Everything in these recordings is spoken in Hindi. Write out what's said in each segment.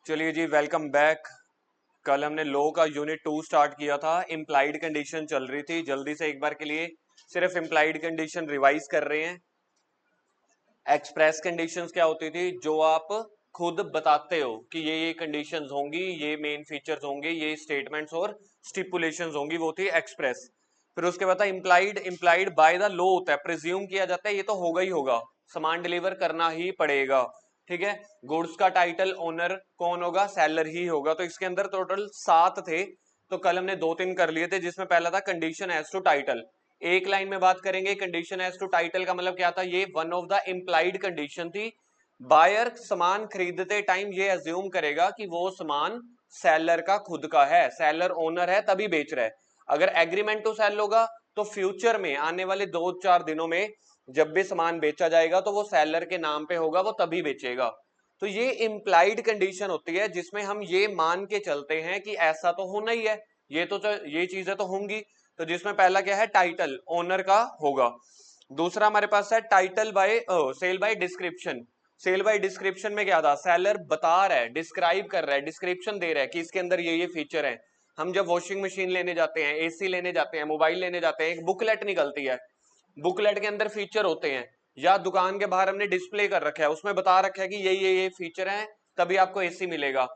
चलिए जी, वेलकम बैक। कल हमने लो का यूनिट 2 स्टार्ट किया था। इम्प्लाइड कंडीशन चल रही थी। जल्दी से एक बार के लिए सिर्फ इम्प्लाइड कंडीशन रिवाइज कर रहे हैं। एक्सप्रेस कंडीशंस क्या होती थी? जो आप खुद बताते हो कि ये कंडीशंस होंगी, ये मेन फीचर्स होंगे, ये स्टेटमेंट्स और स्टिपुलेशंस होंगी, वो थी एक्सप्रेस। फिर उसके बाद था implied. Implied by the law होता है, प्रिज्यूम किया जाता है ये तो होगा ही होगा, सामान डिलीवर करना ही पड़ेगा। ठीक है। गुड्स का टाइटल ओनर कौन होगा? सेलर ही होगा। तो इसके अंदर टोटल 7 थे, तो कल हमने 2-3 कर लिए थे, जिसमें पहला था कंडीशन एज टू टाइटल। एक लाइन में बात करेंगे, कंडीशन एज टू टाइटल का मतलब क्या था? ये one of the implied condition थी। बायर सामान खरीदते टाइम ये अज्यूम करेगा कि वो सामान सेलर का खुद का है, सेलर ओनर है तभी बेच रहा है। अगर एग्रीमेंट टू सेल होगा तो फ्यूचर में आने वाले 2-4 दिनों में जब भी सामान बेचा जाएगा तो वो सेलर के नाम पे होगा, वो तभी बेचेगा। तो ये इम्प्लाइड कंडीशन होती है जिसमें हम ये मान के चलते हैं कि ऐसा तो होना ही है, ये चीजें तो होंगी। तो जिसमें पहला क्या है? टाइटल ओनर का होगा। दूसरा हमारे पास है title by sale by description. Sale by description में क्या था? सेलर बता रहा है, डिस्क्राइब कर रहा है, डिस्क्रिप्शन दे रहा है कि इसके अंदर ये फीचर है। हम जब वॉशिंग मशीन लेने जाते हैं, एसी लेने जाते हैं, मोबाइल लेने जाते हैं, एक बुकलेट निकलती है, बुकलेट के अंदर फीचर होते हैं, या दुकान के बाहर हमने डिस्प्ले कर रखा है, उसमें बता रखा है कि ये फीचर हैं, तभी आपको एसी मिलेगा।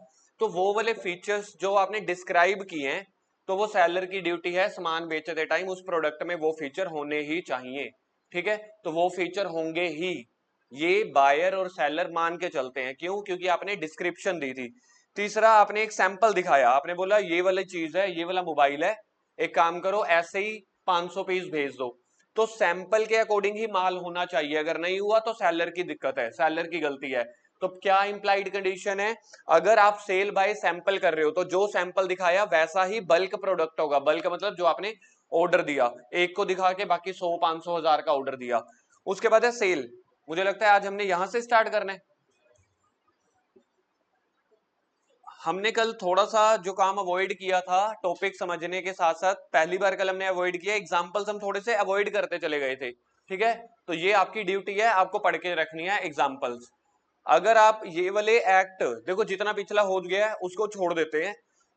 तो वो वाले फीचर्स जो आपने डिस्क्राइब किए हैं, तो वो सेलर की ड्यूटी है सामान बेचते टाइम उस प्रोडक्ट में वो फीचर होने ही चाहिए। ठीक है, तो वो फीचर होंगे ही, ये बायर और सेलर मान के चलते हैं। क्यों? क्योंकि आपने डिस्क्रिप्शन दी थी। तीसरा, आपने एक सैंपल दिखाया, आपने बोला ये वाली चीज है, ये वाला मोबाइल है, एक काम करो ऐसे ही 500 पीस भेज दो। तो सैंपल के अकॉर्डिंग ही माल होना चाहिए, अगर नहीं हुआ तो सेलर की दिक्कत है, सेलर की गलती है। तो क्या इंप्लाइड कंडीशन है? अगर आप सेल बाय सैंपल कर रहे हो तो जो सैंपल दिखाया वैसा ही बल्क प्रोडक्ट होगा। बल्क मतलब जो आपने ऑर्डर दिया, एक को दिखा के बाकी 100, 500, 1000 का ऑर्डर दिया। उसके बाद है सेल। मुझे लगता है आज हमने यहां से स्टार्ट करना है। हमने कल थोड़ा सा जो काम अवॉइड किया था टॉपिक समझने के साथ साथ, पहली बार कल हमने अवॉइड किया, एग्जांपल्स हम थोड़े से अवॉइड करते चले गए थे। ठीक है, तो ये आपकी ड्यूटी है, आपको पढ़ के रखनी है एग्जांपल्स। अगर आप ये वाले एक्ट देखो, जितना पिछला हो गया है उसको छोड़ देते हैं,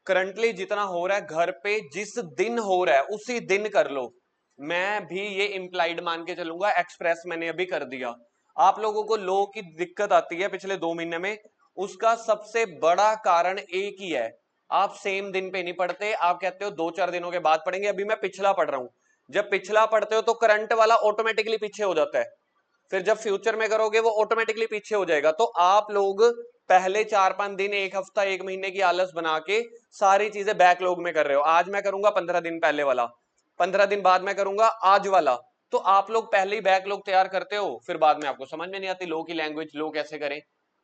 करंटली जितना हो रहा है घर पे जिस दिन हो रहा है उसी दिन कर लो। मैं भी ये इंप्लाइड मान के चलूंगा, एक्सप्रेस मैंने अभी कर दिया। आप लोगों को लो की दिक्कत आती है पिछले 2 महीने में, उसका सबसे बड़ा कारण एक ही है, आप सेम दिन पे नहीं पढ़ते। आप कहते हो 2-4 दिनों के बाद पढ़ेंगे, अभी मैं पिछला पढ़ रहा हूं। जब पिछला पढ़ते हो तो करंट वाला ऑटोमेटिकली पीछे हो जाता है, फिर जब फ्यूचर में करोगे वो ऑटोमेटिकली पीछे हो जाएगा। तो आप लोग पहले 4-5 दिन, एक हफ्ता, 1 महीने की आलस बना के सारी चीजें बैकलॉग में कर रहे हो। आज मैं करूंगा 15 दिन पहले वाला, 15 दिन बाद मैं करूंगा आज वाला। तो आप लोग पहले ही बैकलॉग तैयार करते हो, फिर बाद में आपको समझ में नहीं आती लो की लैंग्वेज, लो कैसे करें।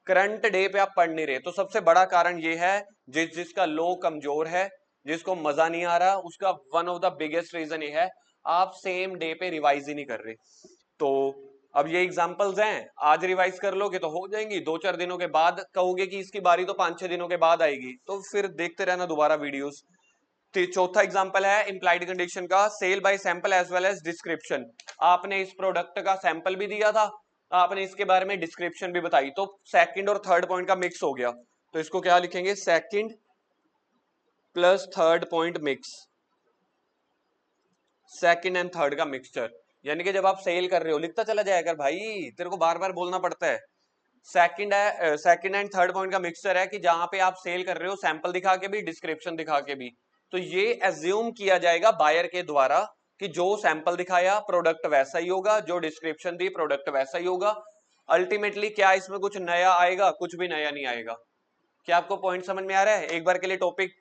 करंट डे पे आप पढ़ नहीं रहे। तो सबसे बड़ा कारण ये है, जिसका लो कमजोर है, जिसको मजा नहीं आ रहा, उसका one of the biggest reason ये है, आप सेम डे पे रिवाइज ही नहीं कर रहे। तो अब ये एग्जांपल्स हैं, आज रिवाइज कर लोगे तो हो जाएंगी, 2-4 दिनों के बाद कहोगे कि इसकी बारी तो 5-6 दिनों के बाद आएगी, तो फिर देखते रहना दोबारा वीडियोस। चौथा एग्जांपल है इंप्लाइड कंडीशन का, sale by sample as well as description. आपने इस प्रोडक्ट का सैंपल भी दिया था, आपने इसके बारे में डिस्क्रिप्शन भी बताई, तो सेकंड और थर्ड पॉइंट का मिक्स हो गया। तो इसको क्या लिखेंगे? Second plus third point mix, second and third का मिक्सचर। यानी कि जब आप सेल कर रहे हो, लिखता चला जाएगा कर भाई, तेरे को बार बार बोलना पड़ता है। सेकंड है, सेकंड एंड थर्ड पॉइंट का मिक्सचर है कि जहां पे आप सेल कर रहे हो सैंपल दिखा के भी, डिस्क्रिप्शन दिखा के भी। तो ये एज्यूम किया जाएगा बायर के द्वारा कि जो सैंपल दिखाया प्रोडक्ट वैसा ही होगा, जो डिस्क्रिप्शन दी प्रोडक्ट वैसा ही होगा। अल्टीमेटली क्या इसमें कुछ नया आएगा? कुछ भी नया नहीं आएगा। क्या आपको पॉइंट समझ में आ रहा है? एक बार के लिए टॉपिक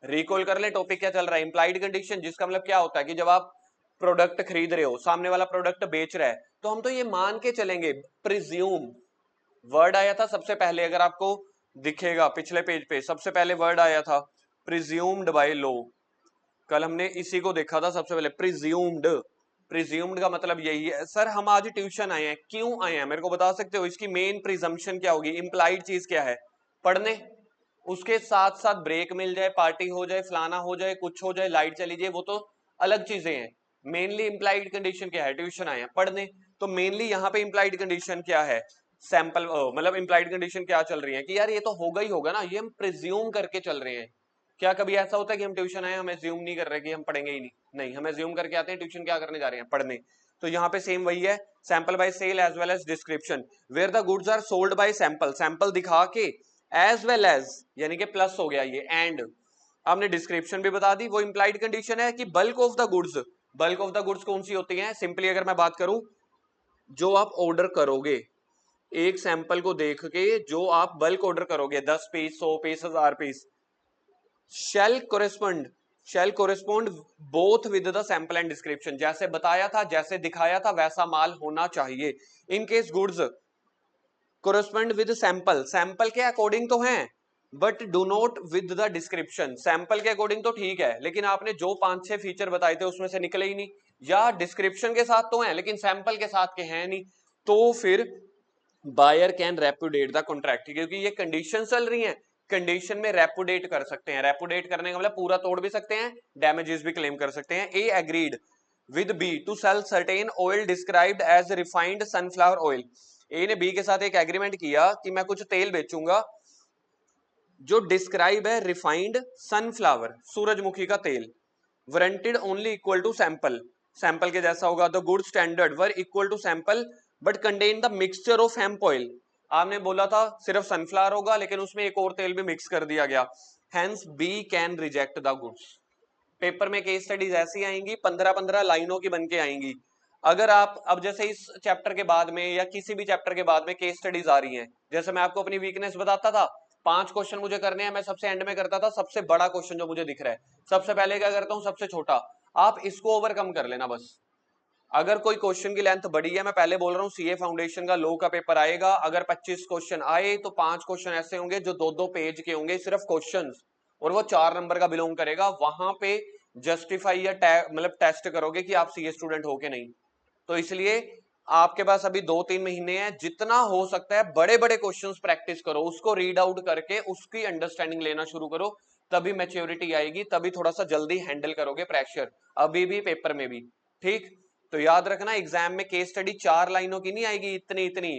रिकॉल कर ले, टॉपिक क्या चल रहा है? इंप्लाइड कंडीशन, जिसका मतलब क्या होता है कि जब आप प्रोडक्ट खरीद रहे हो, सामने वाला प्रोडक्ट बेच रहा है, तो हम तो ये मान के चलेंगे, प्रिज्यूम वर्ड आया था सबसे पहले, अगर आपको दिखेगा पिछले पेज पे सबसे पहले वर्ड आया था प्रिज्यूम्ड बाय लॉ। कल हमने इसी को देखा था सबसे पहले, प्रिज्यूम्ड। प्रिज्यूम्ड का मतलब यही है। सर हम आज ट्यूशन आए हैं, क्यों आए हैं मेरे को बता सकते हो? इसकी मेन प्रिजम्पशन क्या होगी? इंप्लाइड चीज क्या है? पढ़ने। उसके साथ साथ ब्रेक मिल जाए, पार्टी हो जाए, फलाना हो जाए, कुछ हो जाए, लाइट चली जाए, वो तो अलग चीजें हैं। मेनली इंप्लाइड कंडीशन क्या है? ट्यूशन आए हैं पढ़ने। तो मेनली यहाँ पे इंप्लाइड कंडीशन क्या है? सैंपल मतलब इंप्लाइड कंडीशन क्या चल रही है कि यार ये तो होगा ही होगा ना, ये हम प्रिज्यूम करके चल रहे हैं। क्या कभी ऐसा होता है कि हम ट्यूशन आए, हम एज्यूम नहीं कर रहे कि हम पढ़ेंगे ही नहीं? नहीं, हम एज्यूम करके आते हैं ट्यूशन क्या करने जा रहे हैं, पढ़ने। तो यहाँ पे सेम वही है, sample by sale as well as description, where the goods are sold by sample, sample दिखा के, एज वेल एज यानी कि प्लस हो गया ये, एंड आपने डिस्क्रिप्शन भी बता दी। वो इंप्लाइड कंडीशन है कि bulk of the goods, bulk of the goods कौन सी होती है? सिंपली अगर मैं बात करूं, जो आप ऑर्डर करोगे, एक सैंपल को देख के जो आप बल्क ऑर्डर करोगे, 10 piece, 100 piece, 1000 piece, shall correspond both with the sample and description, जैसे बताया था, जैसे दिखाया था वैसा माल होना चाहिए। In case goods correspond with sample, sample के अकॉर्डिंग तो हैं but do not with the description, sample के अकॉर्डिंग तो ठीक है लेकिन आपने जो 5-6 फीचर बताए थे उसमें से निकले ही नहीं, या डिस्क्रिप्शन के साथ तो हैं लेकिन सैंपल के साथ के हैं नहीं, तो फिर बायर कैन रेपुडेट द कॉन्ट्रैक्ट, क्योंकि ये कंडीशन चल रही हैं, कंडीशन में रेपुडेट कर सकते हैं। रेपुडेट करने का मतलब पूरा तोड़ भी सकते हैं, डैमेजेस भी क्लेम कर सकते हैं। A agreed with B to sell certain oil described as refined sunflower oil, A ने बी के साथ एक एग्रीमेंट किया कि मैं कुछ तेल बेचूंगा जो डिस्क्राइब है रिफाइंड सनफ्लावर, सूरजमुखी का तेल, warranted only equal to sample, sample के जैसा होगा। The good standard were equal to sample but contain the mixture of hemp oil, आपने बोला था सिर्फ सनफ्लावर होगा लेकिन उसमें एक और तेल भी मिक्स कर दिया गया, hence B can reject the goods. Paper में केस स्टडीज ऐसी आएंगी, 15-15 लाइनों की बनके आएंगी। अगर आप अब जैसे इस चैप्टर के बाद में या किसी भी चैप्टर के बाद में केस स्टडीज आ रही हैं, जैसे मैं आपको अपनी वीकनेस बताता था, 5 क्वेश्चन मुझे करने हैं, मैं सबसे एंड में करता था सबसे बड़ा क्वेश्चन जो मुझे दिख रहा है, सबसे पहले क्या करता हूं, सबसे छोटा। आप इसको ओवरकम कर लेना बस। अगर कोई क्वेश्चन की लेंथ बड़ी है, मैं पहले बोल रहा हूँ सीए फाउंडेशन का लो का पेपर आएगा, अगर 25 क्वेश्चन आए तो 5 क्वेश्चन ऐसे होंगे जो 2-2 पेज के होंगे सिर्फ क्वेश्चंस, और वो 4 नंबर का बिलोंग करेगा। वहां पे जस्टिफाई या मतलब टेस्ट करोगे कि आप सीए स्टूडेंट हो के नहीं। तो इसलिए आपके पास अभी 2-3 महीने हैं, जितना हो सकता है बड़े बड़े क्वेश्चंस प्रैक्टिस करो, उसको रीड आउट करके उसकी अंडरस्टैंडिंग लेना शुरू करो, तभी मैच्योरिटी आएगी, तभी थोड़ा सा जल्दी हैंडल करोगे प्रेशर, अभी भी पेपर में भी। ठीक, तो याद रखना एग्जाम में केस स्टडी 4 लाइनों की नहीं आएगी, इतनी इतनी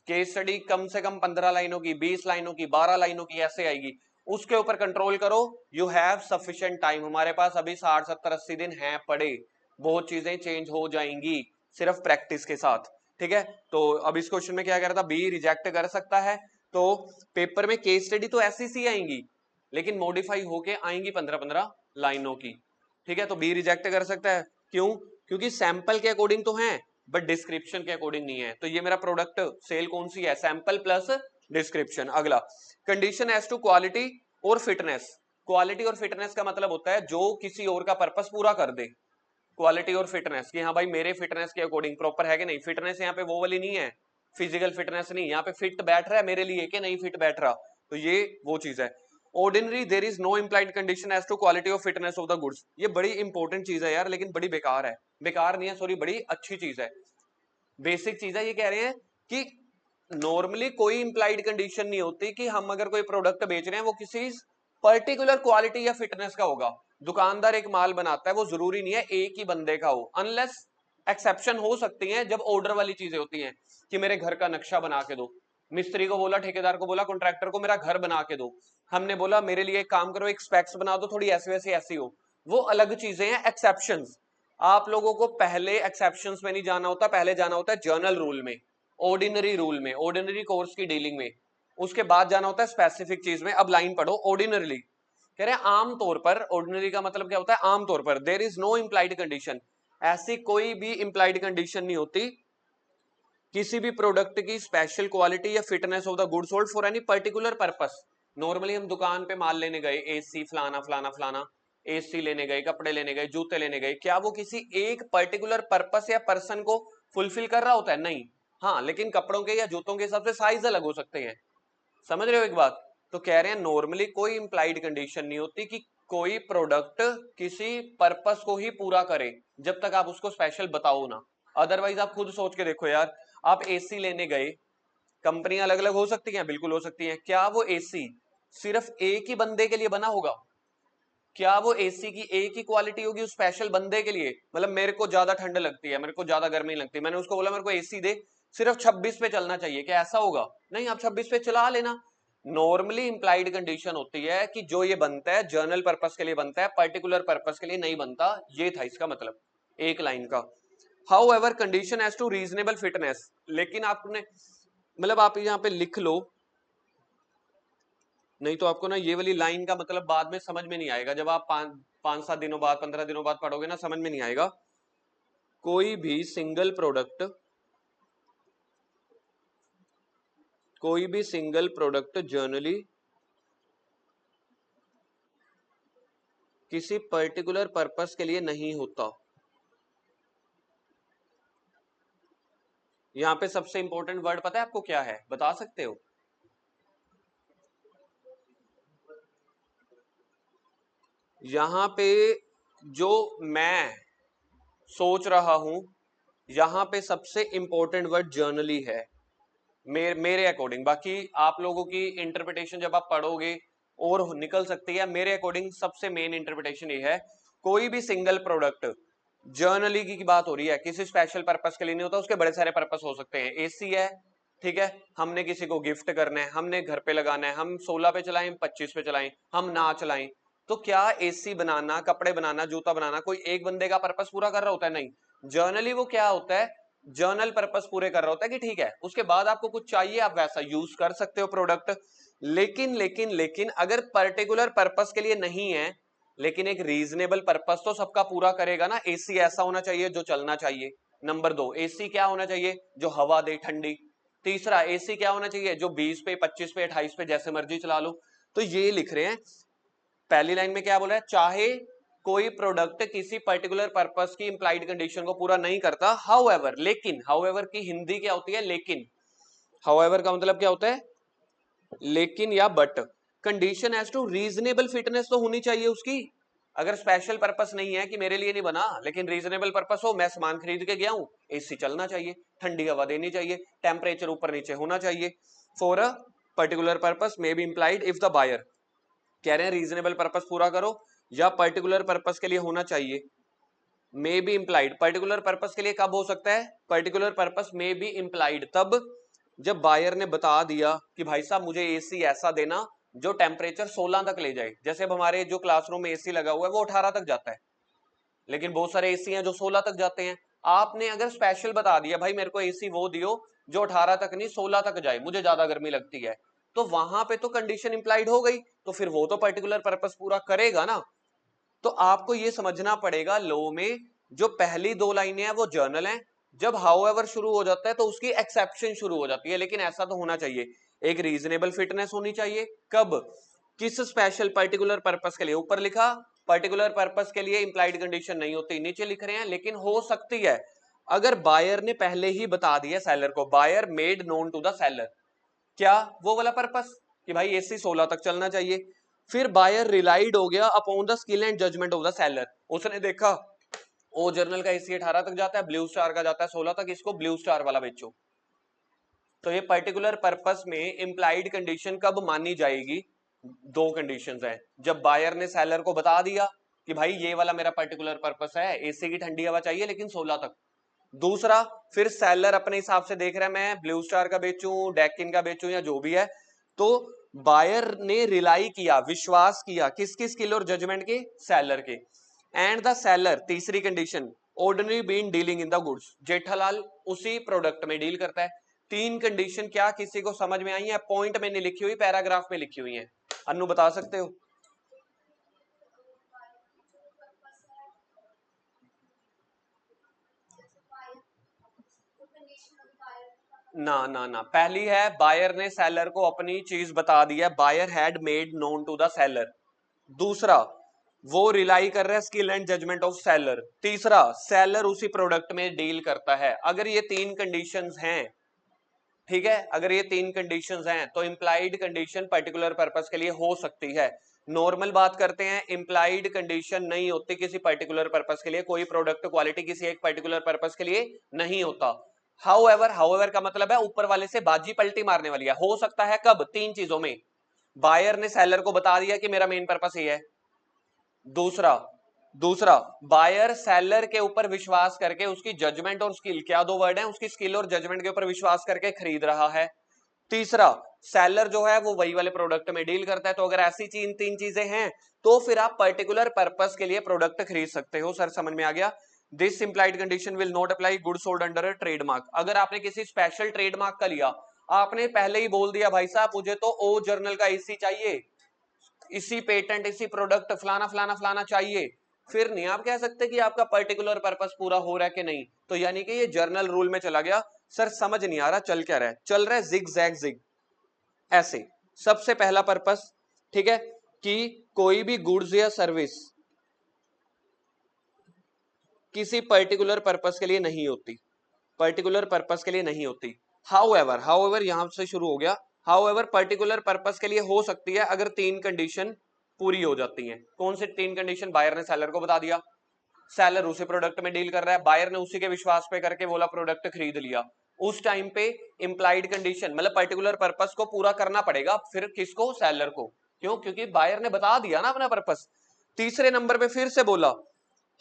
केस स्टडी कम से कम 15 लाइनों की, 20 लाइनों की, 12 लाइनों की ऐसे आएगी। उसके ऊपर कंट्रोल करो, यू हैव सफिशिएंट टाइम, हमारे पास अभी 60-70-80 दिन हैं पड़े, बहुत चीजें चेंज हो जाएंगी सिर्फ प्रैक्टिस के साथ। ठीक है, तो अब इस क्वेश्चन में क्या कर रहा था, बी रिजेक्ट कर सकता है। तो पेपर में केस स्टडी तो ऐसी सी आएंगी लेकिन मॉडिफाई होके आएंगी 15-15 लाइनों की। ठीक है, तो बी रिजेक्ट कर सकता है, क्यों? क्योंकि सैंपल के अकॉर्डिंग तो है बट डिस्क्रिप्शन के अकॉर्डिंग नहीं है। तो ये मेरा प्रोडक्ट सेल कौन सी है, सैंपल प्लस डिस्क्रिप्शन। अगला, कंडीशन एज टू क्वालिटी और फिटनेस, क्वालिटी और फिटनेस का मतलब होता है जो किसी और का पर्पस पूरा कर दे। क्वालिटी और फिटनेस कि हाँ भाई मेरे फिटनेस के अकॉर्डिंग प्रॉपर है कि नहीं, फिटनेस यहाँ पे वो वाली नहीं है, फिजिकल फिटनेस नहीं, यहाँ पे फिट बैठ रहा है मेरे लिए कि नहीं फिट बैठ रहा, तो ये वो चीज है। Ordinary there is no implied condition as to quality और फिटनेस ऑफ द गुड्स, ये बड़ी इंपॉर्टेंट चीज है यार, लेकिन बड़ी बेकार है, बेकार नहीं है सॉरी, बड़ी अच्छी चीज है, बेसिक चीज है। ये कह रहे हैं कि नॉर्मली कोई इंप्लाइड कंडीशन नहीं होती कि हम अगर कोई प्रोडक्ट बेच रहे हैं वो किसी पर्टिकुलर क्वालिटी या फिटनेस का होगा। दुकानदार एक माल बनाता है, वो जरूरी नहीं है एक ही बंदे का हो, अनलेस एक्सेप्शन हो सकती हैं जब ऑर्डर वाली चीजें होती हैं कि मेरे घर का नक्शा बना के दो, मिस्त्री को बोला, ठेकेदार को बोला, कॉन्ट्रैक्टर को मेरा घर बना के दो, हमने बोला मेरे लिए एक काम करो एक स्पेक्स बना दो थोड़ी ऐसी वैसी ऐसी हो, वो अलग चीजें हैं एक्सेप्शंस। आप लोगों को पहले एक्सेप्शंस में नहीं जाना होता, पहले जाना होता है जर्नल रूल में, ऑर्डिनरी रूल में, ऑर्डिनरी कोर्स की डीलिंग में, उसके बाद जाना होता है स्पेसिफिक चीज में। अब लाइन पढ़ो, ऑर्डिनरली कह रहे हैं आमतौर पर, ऑर्डिनरी का मतलब क्या होता है, आमतौर पर, there is no implied condition, ऐसी कोई भी इंप्लाइड कंडीशन नहीं होती किसी भी प्रोडक्ट की स्पेशल क्वालिटी या fitness of the good sold for any particular purpose. Normally हम दुकान पे माल लेने गए, एसी फलाना फलाना फलाना, एसी लेने गए, कपड़े लेने गए, जूते लेने गए, क्या वो किसी एक पर्टिकुलर पर्पस या पर्सन को फुलफिल कर रहा होता है? नहीं। हाँ, लेकिन कपड़ों के या जूतों के हिसाब से साइज अलग हो सकते हैं, समझ रहे हो एक बात? तो कह रहे हैं नॉर्मली कोई इंप्लाइड कंडीशन नहीं होती कि कोई प्रोडक्ट किसी पर्पस को ही पूरा करे जब तक आप उसको स्पेशल बताओ ना। अदरवाइज आप खुद सोच के देखो यार, आप एसी लेने गए, कंपनियां अलग अलग हो सकती हैं, बिल्कुल हो सकती हैं, क्या वो एसी सिर्फ एक ही बंदे के लिए बना होगा? क्या वो एसी की एक ही क्वालिटी होगी उस स्पेशल बंदे के लिए? मतलब मेरे को ज्यादा ठंड लगती है, मेरे को ज्यादा गर्मी लगती है, मैंने उसको बोला मेरे को एसी दे, सिर्फ 26 पे चलना चाहिए, क्या ऐसा होगा? नहीं, आप 26 पे चला लेना। नॉर्मली इंप्लाइड कंडीशन होती है कि जो ये बनता है जर्नल पर्पस के लिए बनता है, पर्टिकुलर पर्पस के लिए नहीं बनता। ये था इसका मतलब एक लाइन का। However condition as to reasonable fitness, लेकिन आपने मतलब आप यहाँ पे लिख लो, नहीं तो आपको ना ये वाली लाइन का मतलब बाद में समझ में नहीं आएगा। जब आप 5-7 दिनों बाद 15 दिनों बाद पढ़ोगे ना, समझ में नहीं आएगा। कोई भी सिंगल प्रोडक्ट जर्नली किसी पर्टिकुलर पर्पस के लिए नहीं होता। यहां पे सबसे इंपॉर्टेंट वर्ड पता है आपको क्या है, बता सकते हो? यहां पे जो मैं सोच रहा हूं, यहां पे सबसे इंपॉर्टेंट वर्ड जर्नली है मेरे अकॉर्डिंग। बाकी आप लोगों की इंटरप्रिटेशन जब आप पढ़ोगे और निकल सकती है। मेरे अकॉर्डिंग सबसे मेन इंटरप्रिटेशन ये है, कोई भी सिंगल प्रोडक्ट जर्नली की बात हो रही है, किसी स्पेशल पर्पस के लिए नहीं होता। उसके बड़े सारे पर्पस हो सकते हैं। एसी है, ठीक है, हमने किसी को गिफ्ट करना है, हमने घर पे लगाना है, हम 16 पे चलाएं, 25 पे चलाएं, हम ना चलाएं, तो क्या एसी बनाना, कपड़े बनाना, जूता बनाना कोई एक बंदे का पर्पस पूरा कर रहा होता है? नहीं। जर्नली वो क्या होता है, जर्नल पर्पस पूरे कर रहा होता है कि ठीक है, उसके बाद आपको कुछ चाहिए आप वैसा यूज कर सकते हो प्रोडक्ट। लेकिन लेकिन लेकिन अगर पर्टिकुलर पर्पस के लिए नहीं है, लेकिन एक रीजनेबल पर्पस तो सबका पूरा करेगा ना। एसी ऐसा होना चाहिए जो चलना चाहिए। नंबर 2, एसी क्या होना चाहिए? जो हवा दे ठंडी। तीसरा, एसी क्या होना चाहिए? जो 20 पे, 25 पे, 28 पे जैसे मर्जी चला लो। तो ये लिख रहे हैं पहली लाइन में, क्या बोला है? चाहे कोई प्रोडक्ट किसी पर्टिकुलर पर्पस की इंप्लाइड कंडीशन को पूरा नहीं करता, हाउएवर, लेकिन, हाउएवर की हिंदी क्या होती है? लेकिन। हाउएवर का मतलब क्या होता है? लेकिन या but. Condition as to reasonable fitness तो होनी चाहिए उसकी। अगर स्पेशल पर्पस नहीं है कि मेरे लिए नहीं बना, लेकिन रीजनेबल पर्पस हो, मैं सामान खरीद के गया हूं, एसी चलना चाहिए, ठंडी हवा देनी चाहिए, टेम्परेचर ऊपर नीचे होना चाहिए। For a particular purpose may be implied if the buyer, कह रहे हैं रीजनेबल पर्पस पूरा करो या पर्टिकुलर पर्पस के लिए होना चाहिए। मे बी इंप्लाइड, पर्टिकुलर पर्पस के लिए कब हो सकता है? Particular purpose may be implied तब जब बायर ने बता दिया कि भाई साहब मुझे एसी ऐसा देना जो टेम्परेचर 16 तक ले जाए। जैसे अब हमारे जो क्लासरूम में एसी लगा हुआ है वो 18 तक जाता है, लेकिन बहुत सारे एसी हैं जो 16 तक जाते हैं। आपने अगर स्पेशल बता दिया भाई मेरे को एसी वो दियो जो 18 तक नहीं 16 तक जाए, मुझे ज्यादा गर्मी लगती है, तो वहां पे तो कंडीशन इंप्लाइड हो गई, तो फिर वो तो पर्टिकुलर पर्पस पूरा करेगा ना। तो आपको ये समझना पड़ेगा, लॉ में जो पहली 2 लाइनें हैं वो जर्नल हैं, जब हाउएवर शुरू हो जाता है तो उसकी एक्सेप्शन शुरू हो जाती है। लेकिन ऐसा तो होना चाहिए, एक रीजनेबल फिटनेस होनी चाहिए। कब? किस स्पेशल पर्टिकुलर पर्पस के लिए। ऊपर लिखा पर्टिकुलर पर्पस के लिए इंप्लाइड कंडीशन नहीं होती, नीचे लिख रहे हैं लेकिन हो सकती है। अगर बायर ने पहले ही बता दिया सेलर को, buyer made known to the seller, क्या वो वाला पर्पस कि भाई एसी 16 तक चलना चाहिए, फिर बायर रिलाइड हो गया upon the skill and judgement of the seller. उसने देखा ओ जर्नल का एसी 18 तक जाता है, ब्लू स्टार का जाता है 16 तक, इसको ब्लू स्टार वाला बेचो। तो ये पर्टिकुलर पर्पस में इंप्लाइड कंडीशन कब मानी जाएगी? 2 कंडीशंस हैं, जब बायर ने सेलर को बता दिया कि भाई ये वाला मेरा पर्टिकुलर पर्पस है, एसी की ठंडी हवा चाहिए लेकिन 16 तक। दूसरा, फिर सेलर अपने हिसाब से देख रहा है मैं ब्लू स्टार का बेचूं, डेकिन का बेचूं या जो भी है, तो बायर ने रिलाई किया, विश्वास किया किसकी? स्किल और जजमेंट के? सेलर के। एंड द सेलर, तीसरी condition, ordinary been dealing in the goods, Jethalal उसी प्रोडक्ट में डील करता है। 3 कंडीशन क्या किसी को समझ में आई है? पॉइंट में नहीं लिखी हुई, पैराग्राफ में लिखी हुई है। अनु बता सकते हो? ना ना ना, पहली है बायर ने सेलर को अपनी चीज बता दी है, buyer had made known to the seller. दूसरा, वो रिलाई कर रहा है skill and judgement of seller. तीसरा, सेलर उसी प्रोडक्ट में डील करता है। अगर ये 3 कंडीशंस हैं, ठीक है, अगर ये 3 कंडीशंस हैं तो इंप्लाइड कंडीशन पर्टिकुलर पर्पस के लिए हो सकती है। नॉर्मल बात करते हैं, इंप्लाइड कंडीशन नहीं होती किसी पर्टिकुलर पर्पस के लिए, कोई प्रोडक्ट क्वालिटी किसी एक पर्टिकुलर पर्पस के लिए नहीं होता। हाउएवर, हाउएवर का मतलब है ऊपर वाले से बाजी पलटी मारने वाली है। हो सकता है कब? 3 चीजों में, बायर ने सेलर को बता दिया कि मेरा मेन पर्पस ये है। दूसरा, दूसरा, बायर सेलर के ऊपर विश्वास करके उसकी जजमेंट और स्किल, क्या दो वर्ड हैं, उसकी स्किल और जजमेंट के ऊपर विश्वास करके खरीद रहा है। तीसरा, सेलर जो है वो वही वाले प्रोडक्ट में डील करता है। तो अगर ऐसी तीन चीजें हैं तो फिर आप पर्टिकुलर पर्पस के लिए प्रोडक्ट खरीद सकते हो। सर समझ में आ गया? This implied condition will not apply good sold under a trademark. अगर आपने किसी स्पेशल ट्रेडमार्क का लिया, आपने पहले ही बोल दिया भाई साहब मुझे तो ओ जर्नल का एसी चाहिए, इसी पेटेंट, इसी प्रोडक्ट, फलाना फलाना फलाना चाहिए, फिर नहीं आप कह सकते कि आपका पर्टिकुलर पर्पस पूरा हो रहा है कि नहीं। तो यानी कि ये जर्नल रूल में चला गया। सर समझ नहीं आ रहा चल क्या रहा है? चल रहा है जिग जैग जिग ऐसे। सबसे पहला पर्पस, ठीक है, कि कोई भी गुड्स या सर्विस किसी पर्टिकुलर पर्पस के लिए नहीं होती, पर्टिकुलर पर्पस के लिए नहीं होती। हाउएवर यहां से शुरू हो गया। हाउएवर पर्टिकुलर पर्पस के लिए हो सकती है अगर तीन कंडीशन पूरी हो जाती हैं। कौन सी तीन कंडीशन? बायर ने सेलर को बता दिया, सेलर उसी प्रोडक्ट में डील कर रहा है, बायर ने उसी के विश्वास पे करके बोला प्रोडक्ट खरीद लिया। उस टाइम पे इंप्लाइड कंडीशन मतलब पर्टिकुलर पर्पस को पूरा करना पड़ेगा। फिर किसको? सेलर को। क्यों? क्योंकि बायर ने बता दिया ना अपना पर्पस। तीसरे नंबर पे फिर से बोला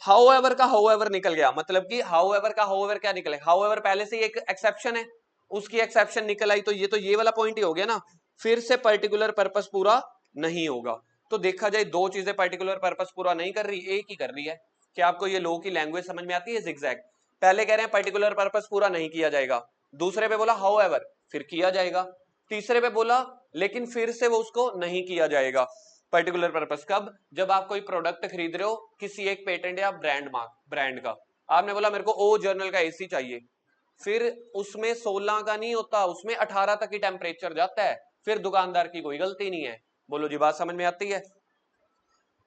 हाउएवर का हाउएवर निकल गया। मतलब कि हाउएवर का हाउएवर क्या निकले? हाउएवर पहले से ही एक एक्सेप्शन है, उसकी एक्सेप्शन निकल आई, तो ये वाला पॉइंट ही हो गया ना। फिर से पर्टिकुलर पर्पस पूरा नहीं होगा। तो देखा जाए दो चीजें पर्टिकुलर पर्पस पूरा नहीं कर रही, एक ही कर रही है। क्या आपको ये लॉ की लैंग्वेज समझ में आती है? जिगजैग। पहले कह रहे हैं पर्टिकुलर पर्पस पूरा नहीं किया जाएगा, दूसरे पे बोला हाउएवर फिर किया जाएगा, तीसरे पे बोला लेकिन फिर से वो उसको नहीं किया जाएगा। पर्टिकुलर पर्पस कब? जब आप कोई प्रोडक्ट खरीद रहे हो किसी एक पेटेंट या ब्रांड का, आपने बोला मेरे को ओ जर्नल का एसी चाहिए, फिर उसमें 16 का नहीं होता, उसमें 18 तक ही टेम्परेचर जाता है, फिर दुकानदार की कोई गलती नहीं है। बोलो जी बात समझ में आती है?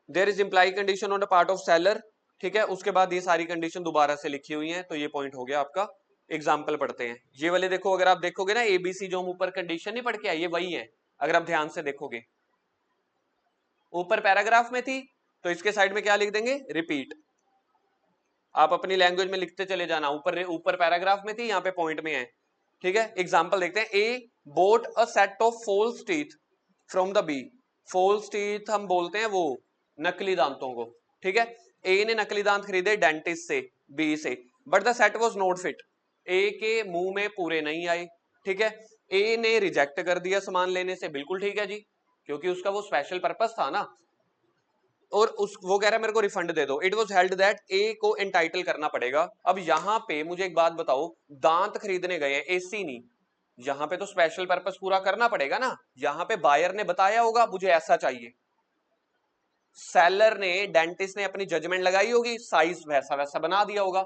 There is imply condition on the part of seller, ठीक है। उसके बाद ये सारी कंडीशन दोबारा से लिखी हुई है, तो ये पॉइंट हो गया आपका। एग्जाम्पल पढ़ते हैं ये वाले। देखो अगर आप देखोगे ना एबीसी जो हम ऊपर कंडीशन नहीं पढ़ के आए, ये वही है। अगर आप ध्यान से देखोगे ऊपर पैराग्राफ में थी, तो इसके साइड में क्या लिख देंगे? रिपीट। आप अपनी लैंग्वेज में लिखते चले जाना। ऊपर ऊपर पैराग्राफ में थी, यहाँ पे पॉइंट में है, ठीक है। एग्जाम्पल देखते हैं। A bought a set of false teeth from the B. False teeth हम बोलते हैं वो नकली दांतों को, ठीक है। ए ने नकली दांत खरीदे डेंटिस्ट से, बी से, but the set was not fit. A के मुंह में पूरे नहीं आए, ठीक है। ए ने रिजेक्ट कर दिया सामान लेने से, बिल्कुल ठीक है जी, क्योंकि उसका वो स्पेशल पर्पस था ना। और उस वो कह रहा है मेरे को रिफंड दे दो। इट वाज हेल्ड दैट ए को एंटाइटल करना पड़ेगा। अब यहाँ पे मुझे एक बात बताओ, दांत खरीदने गए हैं, एसी नहीं, यहाँ पे तो स्पेशल पर्पस पूरा करना पड़ेगा ना। यहाँ पे बायर ने बताया होगा मुझे ऐसा चाहिए, सेलर ने, डेंटिस्ट ने अपनी जजमेंट लगाई होगी, साइज वैसा वैसा बना दिया होगा,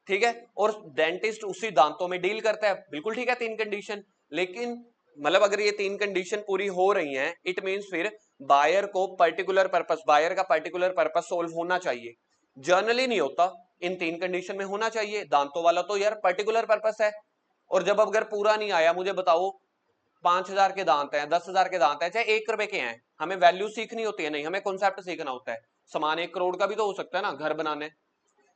ठीक है। और डेंटिस्ट उसी दांतों में डील करता है, बिल्कुल ठीक है तीन कंडीशन। लेकिन मतलब अगर ये तीन कंडीशन पूरी हो रही हैं, इट मींस फिर बायर को पर्टिकुलर पर्पस, बायर का पर्टिकुलर पर्पस सोल्व होना चाहिए। जर्नली नहीं होता, इन तीन कंडीशन में होना चाहिए। दांतों वाला तो यार पर्टिकुलर पर्पस है। और जब अगर पूरा नहीं आया, मुझे बताओ 5,000 के दांत हैं, 10,000 के दांत हैं, चाहे 1 रुपए के हैं, हमें वैल्यू सीखनी होती है? नहीं, हमें कॉन्सेप्ट सीखना होता है। सामान 1 करोड़ का भी तो हो सकता है ना घर बनाने।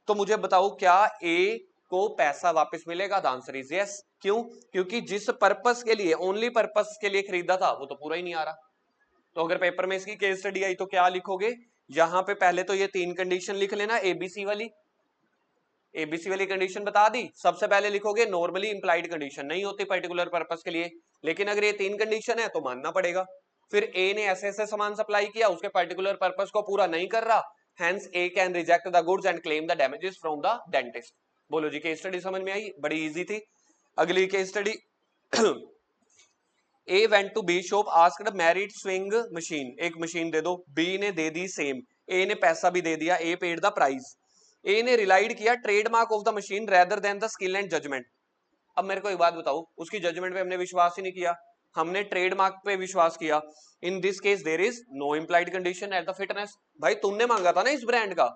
तो मुझे बताओ क्या ए को पैसा वापस मिलेगा? The answer is yes. क्यों? क्योंकि जिस पर्पस के लिए, ओनली पर्पस के लिए खरीदा था, वो तो पूरा ही नहीं आ रहा। तो अगर पेपर में इसकी केस स्टडी आई तो क्या लिखोगे? यहां पे पहले तो ये तीन कंडीशन लिख लेना, एबीसी वाली। एबीसी वाली कंडीशन बता दी। सबसे पहले लिखोगे नॉर्मली इंप्लाइड कंडीशन नहीं होती पर्टिकुलर पर्पस के लिए, लेकिन अगर ये तीन कंडीशन है तो मानना पड़ेगा। फिर ए ने ऐसे ऐसे सामान सप्लाई किया, उसके पर्टिकुलर पर्पस को पूरा नहीं कर रहा, hence A can reject the goods and claim the damages from the dentist. बोलो जी केस स्टडी समझ में आई? बड़ी इजी थी। अगली case study. A went to B shop, asked married sewing machine, एक मशीन दे दो। बी ने दे दी सेम, ए ने पैसा भी दे दिया, A paid the price. A ने रिलाइड किया trademark of the machine rather than the skill and judgement. अब मेरे को एक बात बताओ, उसकी जजमेंट पे हमने विश्वास ही नहीं किया, हमने ट्रेडमार्क पे विश्वास किया। In this case there is no implied condition at the fitness. भाई तुमने मांगा था ना इस ब्रांड का,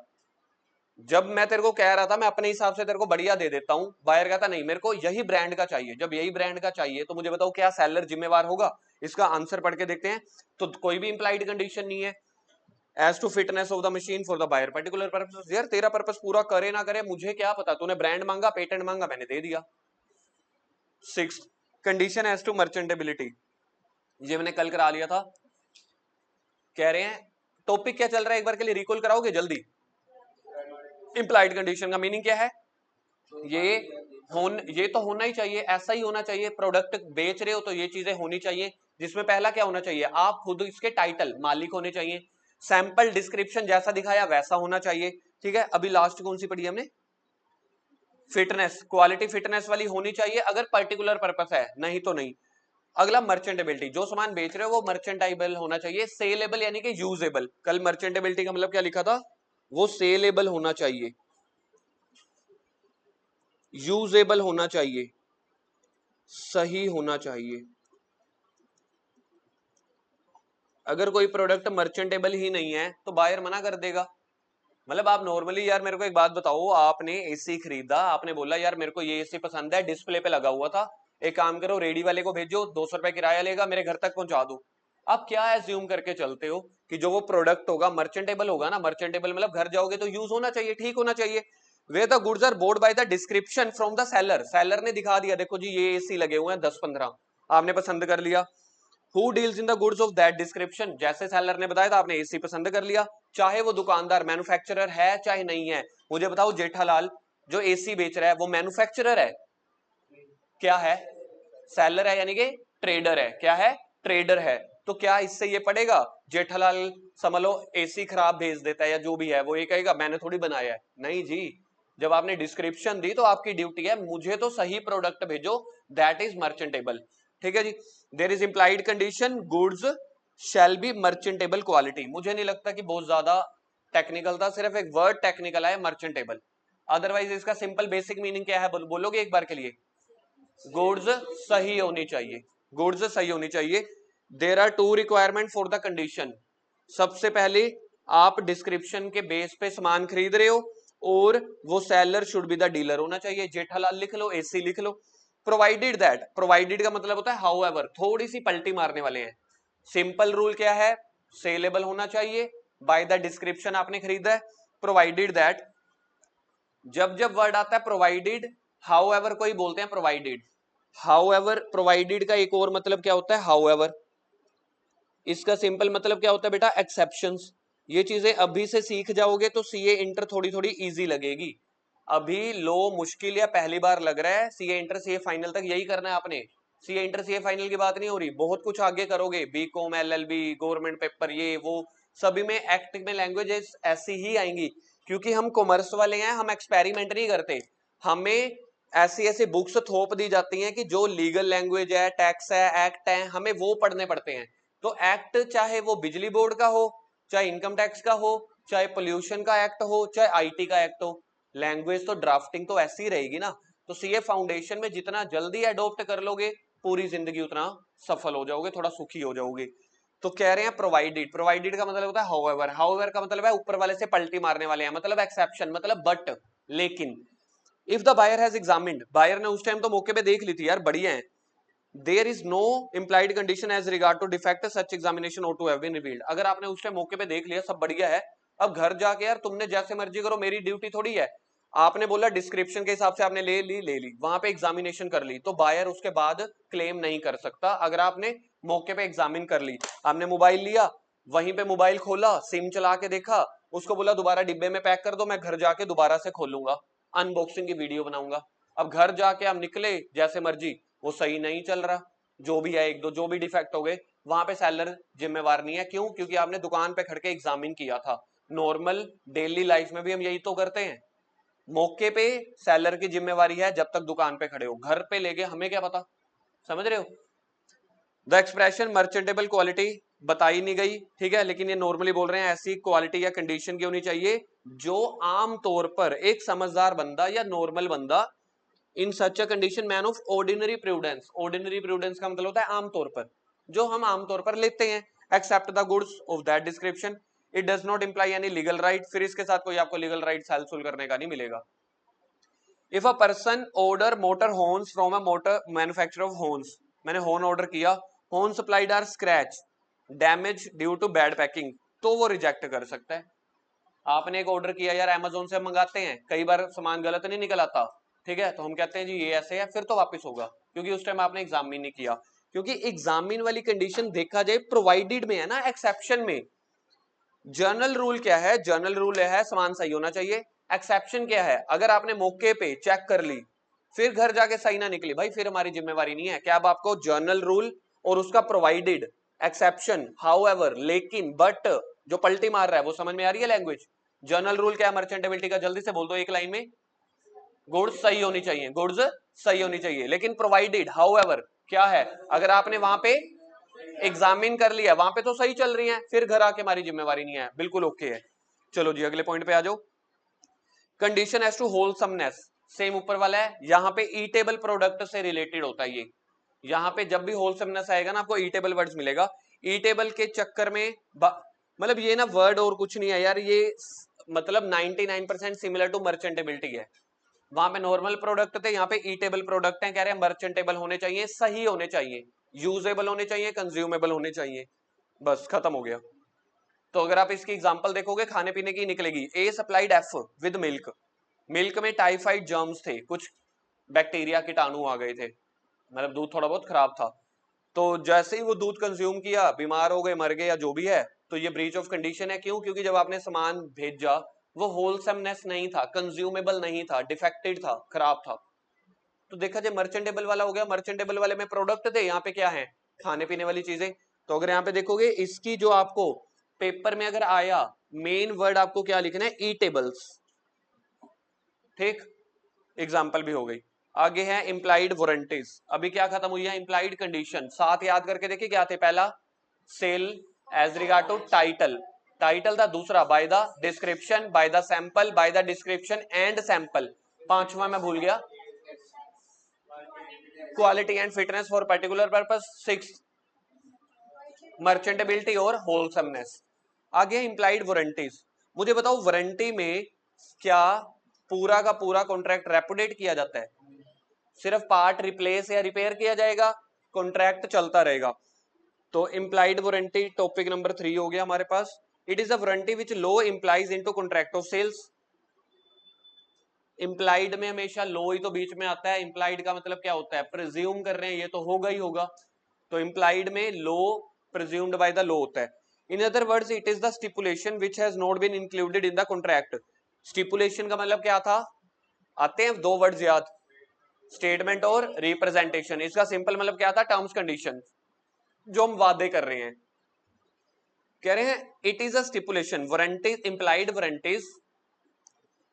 जब मैं तेरे को कह रहा था मैं अपने हिसाब से तेरे को बढ़िया दे देता हूं, बायर कहता नहीं मेरे को यही ब्रांड का चाहिए। जब यही ब्रांड का चाहिए तो मुझे बताओ क्या सेलर जिम्मेवार होगा? इसका आंसर पढ़ के देखते हैं। तो कोई भी इंप्लाइड कंडीशन नहीं है। As to fitness of the machine for the buyer particular purpose. यार तेरा पर्पस पूरा करे ना करे मुझे क्या पता, तूने ब्रांड मांगा, पेटेंट मांगा, मैंने दे दिया। 6 कंडीशन एज टू मर्चेंटेबिलिटी, ये मैंने कल करा लिया था। कह रहे हैं टॉपिक क्या चल रहा है एक बार के लिए रिकॉल कराओगे जल्दी? इम्प्लाइड कंडीशन का मीनिंग क्या है? ये तो होना ही चाहिए, ऐसा ही होना चाहिए। प्रोडक्ट बेच रहे हो तो ये चीजें होनी चाहिए, जिसमें पहला क्या होना चाहिए, आप खुद इसके टाइटल मालिक होने चाहिए, सैंपल डिस्क्रिप्शन जैसा दिखाया वैसा होना चाहिए। ठीक है, अभी लास्ट कौन सी पढ़ी हमने? फिटनेस, क्वालिटी फिटनेस वाली होनी चाहिए अगर पर्टिकुलर पर्पस है, नहीं तो नहीं। अगला मर्चेंटेबिलिटी, जो सामान बेच रहे हो वो मर्चेंटाइबल होना चाहिए। सेलेबल यानी कि यूजेबल। कल मर्चेंटेबिलिटी का मतलब क्या लिखा था? वो सेलेबल होना चाहिए, यूजेबल होना चाहिए, सही होना चाहिए। अगर कोई प्रोडक्ट मर्चेंटेबल ही नहीं है तो बायर मना कर देगा। मतलब आप नॉर्मली, यार मेरे को एक बात बताओ, आपने एसी खरीदा, आपने बोला यार मेरे को ये एसी पसंद है, डिस्प्ले पे लगा हुआ था, एक काम करो रेडी वाले को भेजो, 200 रुपए किराया लेगा, मेरे घर तक पहुंचा दो। आप क्या एज्यूम करके चलते हो कि जो वो प्रोडक्ट होगा मर्चेंटेबल होगा ना? मर्चेंटेबल मतलब घर जाओगे तो यूज होना चाहिए, ठीक होना चाहिए। Where the goods are bought by the description from the seller. Seller ने दिखा दिया, देखो जी ये एसी लगे हुए हैं 10-15, आपने पसंद कर लिया। Who deals in the goods of that description? जैसे सेलर ने बताया था आपने एसी पसंद कर लिया, चाहे वो दुकानदार मैन्युफैक्चरर है चाहे नहीं है। मुझे बताओ जेठालाल जो एसी बेच रहा है वो मैन्युफैक्चरर है? क्या है? सेलर है, यानी कि ट्रेडर है। क्या है? ट्रेडर है। तो क्या इससे ये पड़ेगा जेठालाल समझ लो एसी खराब भेज देता है या जो भी है, वो ये कहेगा मैंने थोड़ी बनाया है? नहीं जी, जब आपने डिस्क्रिप्शन दी तो आपकी ड्यूटी है मुझे तो सही प्रोडक्ट भेजो, दैट इज मर्चेंटेबल। ठीक है जी। There is implied condition goods shall be merchantable quality. मुझे नहीं लगता कि बहुत ज्यादा टेक्निकल था, सिर्फ एक वर्ड टेक्निकल है मर्चेंटेबल। अदरवाइज इसका सिंपल बेसिक मीनिंग क्या है बोलोगे एक बार के लिए? गुड्स सही होनी चाहिए, गुड्स सही होनी चाहिए। There are two requirement for the condition. सबसे पहले आप डिस्क्रिप्शन के बेस पे सामान खरीद रहे हो, और वो seller should be the dealer होना चाहिए। जेठालाल लिख लो, एसी लिख लो। प्रोवाइडेड दैट, प्रोवाइडेड का मतलब होता है हाउएवर, थोड़ी सी पलटी मारने वाले हैं। सिंपल रूल क्या है? सेलेबल होना चाहिए, बाय द डिस्क्रिप्शन आपने खरीदा है। प्रोवाइडेड दैट, जब जब वर्ड आता है प्रोवाइडेड, हाउएवर कोई बोलते हैं प्रोवाइडेड। हाउएवर, प्रोवाइडेड का एक और मतलब क्या होता है? हाउएवर। इसका सिंपल मतलब क्या होता है बेटा? एक्सेप्शंस। ये चीजें अभी से सीख जाओगे तो सीए इंटर थोड़ी थोड़ी इजी लगेगी। अभी लो मुश्किल या पहली बार लग रहा है, सीए इंटर सीए फाइनल तक यही करना है आपने। सीए इंटर सीए फाइनल की बात नहीं हो रही, बहुत कुछ आगे करोगे, बीकॉम एलएलबी गवर्नमेंट पेपर ये वो, सभी में एक्ट में लैंग्वेजेस ऐसी ही आएंगी, क्योंकि हम कॉमर्स वाले हैं, हम एक्सपेरिमेंट नहीं करते। हमें ऐसी ऐसी बुक्स थोप दी जाती हैं कि जो लीगल लैंग्वेज है, टैक्स है, एक्ट है, हमें वो पढ़ने पड़ते हैं। तो एक्ट चाहे वो बिजली बोर्ड का हो, चाहे इनकम टैक्स का हो, चाहे पोल्यूशन का एक्ट हो, चाहे आईटी का एक्ट हो, लैंग्वेज तो ड्राफ्टिंग तो ऐसी रहेगी ना। तो सीए फाउंडेशन में जितना जल्दी अडॉप्ट कर लोगे, पूरी जिंदगी उतना सफल हो जाओगे, थोड़ा सुखी हो जाओगे। तो कह रहे हैं प्रोवाइडेड, प्रोवाइडेड का मतलब होता है हाउएवर। हाउएवर का मतलब है ऊपर वाले से पलटी मारने वाले हैं, मतलब एक्सेप्शन, मतलब बट, लेकिन। If the buyer has examined, buyer ने उस टाइम तो मौके पे देख ली थी यार, बढ़िया है। There is no implied condition as regard to defect such examination ought to have been revealed। अगर आपने उस टाइम मौके पे देख लिया, सब बढ़िया है, अब घर जाके यार तुमने जैसे मर्जी करो, मेरी ड्यूटी थोड़ी है। आपने बोला डिस्क्रिप्शन के हिसाब से आपने ले ली वहां पे एग्जामिनेशन कर ली, तो बायर उसके बाद क्लेम नहीं कर सकता। अगर आपने मौके पे एग्जामिन कर ली, आपने मोबाइल लिया, वहीं पे मोबाइल खोला, सिम चला के देखा, उसको बोला दोबारा डिब्बे में पैक कर दो, मैं घर जाके दोबारा से खोलूंगा, अनबॉक्सिंग की वीडियो बनाऊंगा। अब घर जाके आप निकले जैसे मर्जी, वो सही नहीं चल रहा, जो भी है, एक दो जो भी डिफेक्ट हो गए, वहां पे सेलर जिम्मेवार नहीं है। क्यों? क्योंकि आपने दुकान पे खड़ के एग्जामिन किया था। नॉर्मल डेली लाइफ में भी हम यही तो करते हैं। मौके पे सेलर की जिम्मेवारी है जब तक दुकान पे खड़े हो, घर पे लेके हमें क्या पता। समझ रहे हो? द एक्सप्रेशन मर्चेंटेबल क्वालिटी बताई नहीं गई, ठीक है, लेकिन ये नॉर्मली बोल रहे हैं ऐसी क्वालिटी या कंडीशन की होनी चाहिए जो आम तौर पर एक समझदार बंदा या नॉर्मल बंदा, in such a condition man of ordinary prudence, ordinary prudence का मतलब होता है आमतौर पर, जो हम आमतौर पर लेते हैं, accept the goods of that description, it does not imply any legal right. फिर इसके साथ कोई आपको लीगल राइट सेल करने का नहीं मिलेगा। If a person order motor horns from a motor manufacturer of horns, मैंने हॉर्न ऑर्डर किया, horn supplied are scratch damage due to bad packing, तो वो रिजेक्ट कर सकता है। आपने एक ऑर्डर किया यार, अमेजोन से मंगाते हैं, कई बार सामान गलत नहीं निकल आता, ठीक है, तो हम कहते हैं जी ये ऐसे है, फिर तो वापस होगा, क्योंकि उस टाइम आपने एग्जामिन नहीं किया। क्योंकि एग्जामिन वाली कंडीशन देखा जाए प्रोवाइडेड में है ना, एक्सेप्शन में। जर्नल रूल क्या है? जर्नल रूल है सामान सही होना चाहिए, एक्सेप्शन क्या है? अगर आपने मौके पे चेक कर ली फिर घर जाके सही ना निकली भाई, फिर हमारी जिम्मेवारी नहीं है। क्या अब आपको जर्नल रूल और उसका प्रोवाइडेड एक्सेप्शन, हाउएवर, लेकिन, बट जो पलटी मार रहा है वो समझ में आ रही है लैंग्वेज? जर्नल रूल क्या है मर्चेंटेबिलिटी का? जल्दी से बोल दो एक लाइन में। गुड्स सही होनी चाहिए, गुड्स सही होनी चाहिए, लेकिन प्रोवाइडेड हाउएवर क्या है? अगर आपने वहां पे एग्जामिन कर लिया, वहां पे तो सही चल रही है, फिर घर आके हमारी जिम्मेवारी नहीं है, बिल्कुल ओके है। चलो जी अगले पॉइंट पे आ जाओ। Condition as to wholesomeness, same ऊपर वाला है, यहाँ पे ईटेबल प्रोडक्ट से रिलेटेड होता है ये। यहाँ पे जब भी होलसमनेस आएगा ना आपको ईटेबल वर्ड्स मिलेगा। ईटेबल के चक्कर में मतलब ये ना वर्ड और कुछ नहीं है यार, ये मतलब 99% सिमिलर टू मर्चेंटेबिलिटी है। वहां पे नॉर्मल प्रोडक्ट थे, यहाँ पे ईटेबल प्रोडक्ट हैं, कह रहे हैं मर्चेंटेबल होने चाहिए, सही होने चाहिए, यूजेबल होने चाहिए, कंज्यूमेबल होने चाहिए, बस खत्म हो गया। तो अगर आप इसकी एग्जांपल देखोगे खाने पीने की निकलेगी, A supplied F with milk, milk में टाइफाइड जर्म्स थे, कुछ बैक्टीरिया कीटाणु आ गए थे, मतलब दूध थोड़ा बहुत खराब था, तो जैसे ही वो दूध कंज्यूम किया बीमार हो गए, मर गए या जो भी है, तो ये ब्रीच ऑफ कंडीशन है। क्यों? क्योंकि जब आपने सामान भेजा वो होलसमनेस नहीं था, कंज्यूमेबल नहीं था, डिफेक्टेड था, खराब था। तो देखा जाए मर्चेंटेबल वाला हो गया, मर्चेंटेबल वाले में प्रोडक्ट थे, यहाँ पे क्या है? खाने पीने वाली चीजें। तो अगर यहाँ पे देखोगे इसकी जो आपको पेपर में अगर आया मेन वर्ड आपको क्या लिखना है? ईटेबल्स, ठीक, एग्जाम्पल भी हो गई। आगे है इंप्लाइड वारंटीज, अभी क्या खत्म हुई है? Implied condition. साथ याद करके देखिए क्या थे? पहला sale as regard to title, title था। दूसरा by the description, by the sample, by the description and sample. पांचवा मैं भूल गया, quality and fitness for particular purpose. Six merchantability और होलसमनेस। आगे इंप्लाइड वारंटीज। मुझे बताओ वारंटी में क्या पूरा का पूरा कॉन्ट्रैक्ट रेपुडेट किया जाता है? सिर्फ पार्ट रिप्लेस या रिपेयर किया जाएगा, कॉन्ट्रैक्ट चलता रहेगा। तो इंप्लाइड वारंटी टॉपिक नंबर 3 हो गया हमारे पास। It is a warranty which law implies into contract of sales. Implied में हमेशा लो ही तो बीच में आता है। इंप्लाइड का मतलब क्या होता है? प्रिज्यूम कर रहे हैं, ये तो होगा ही होगा। तो इंप्लाइड में law presumed by the law होता है। In other words it is the stipulation which has not been included in the contract. Stipulation का मतलब क्या था? आते हैं दो वर्ड्स याद, स्टेटमेंट और रिप्रेजेंटेशन। इसका सिंपल मतलब क्या था? टर्म्स कंडीशन, जो हम वादे कर रहे हैं। कह रहे हैं it is a stipulation, warranties, implied warranties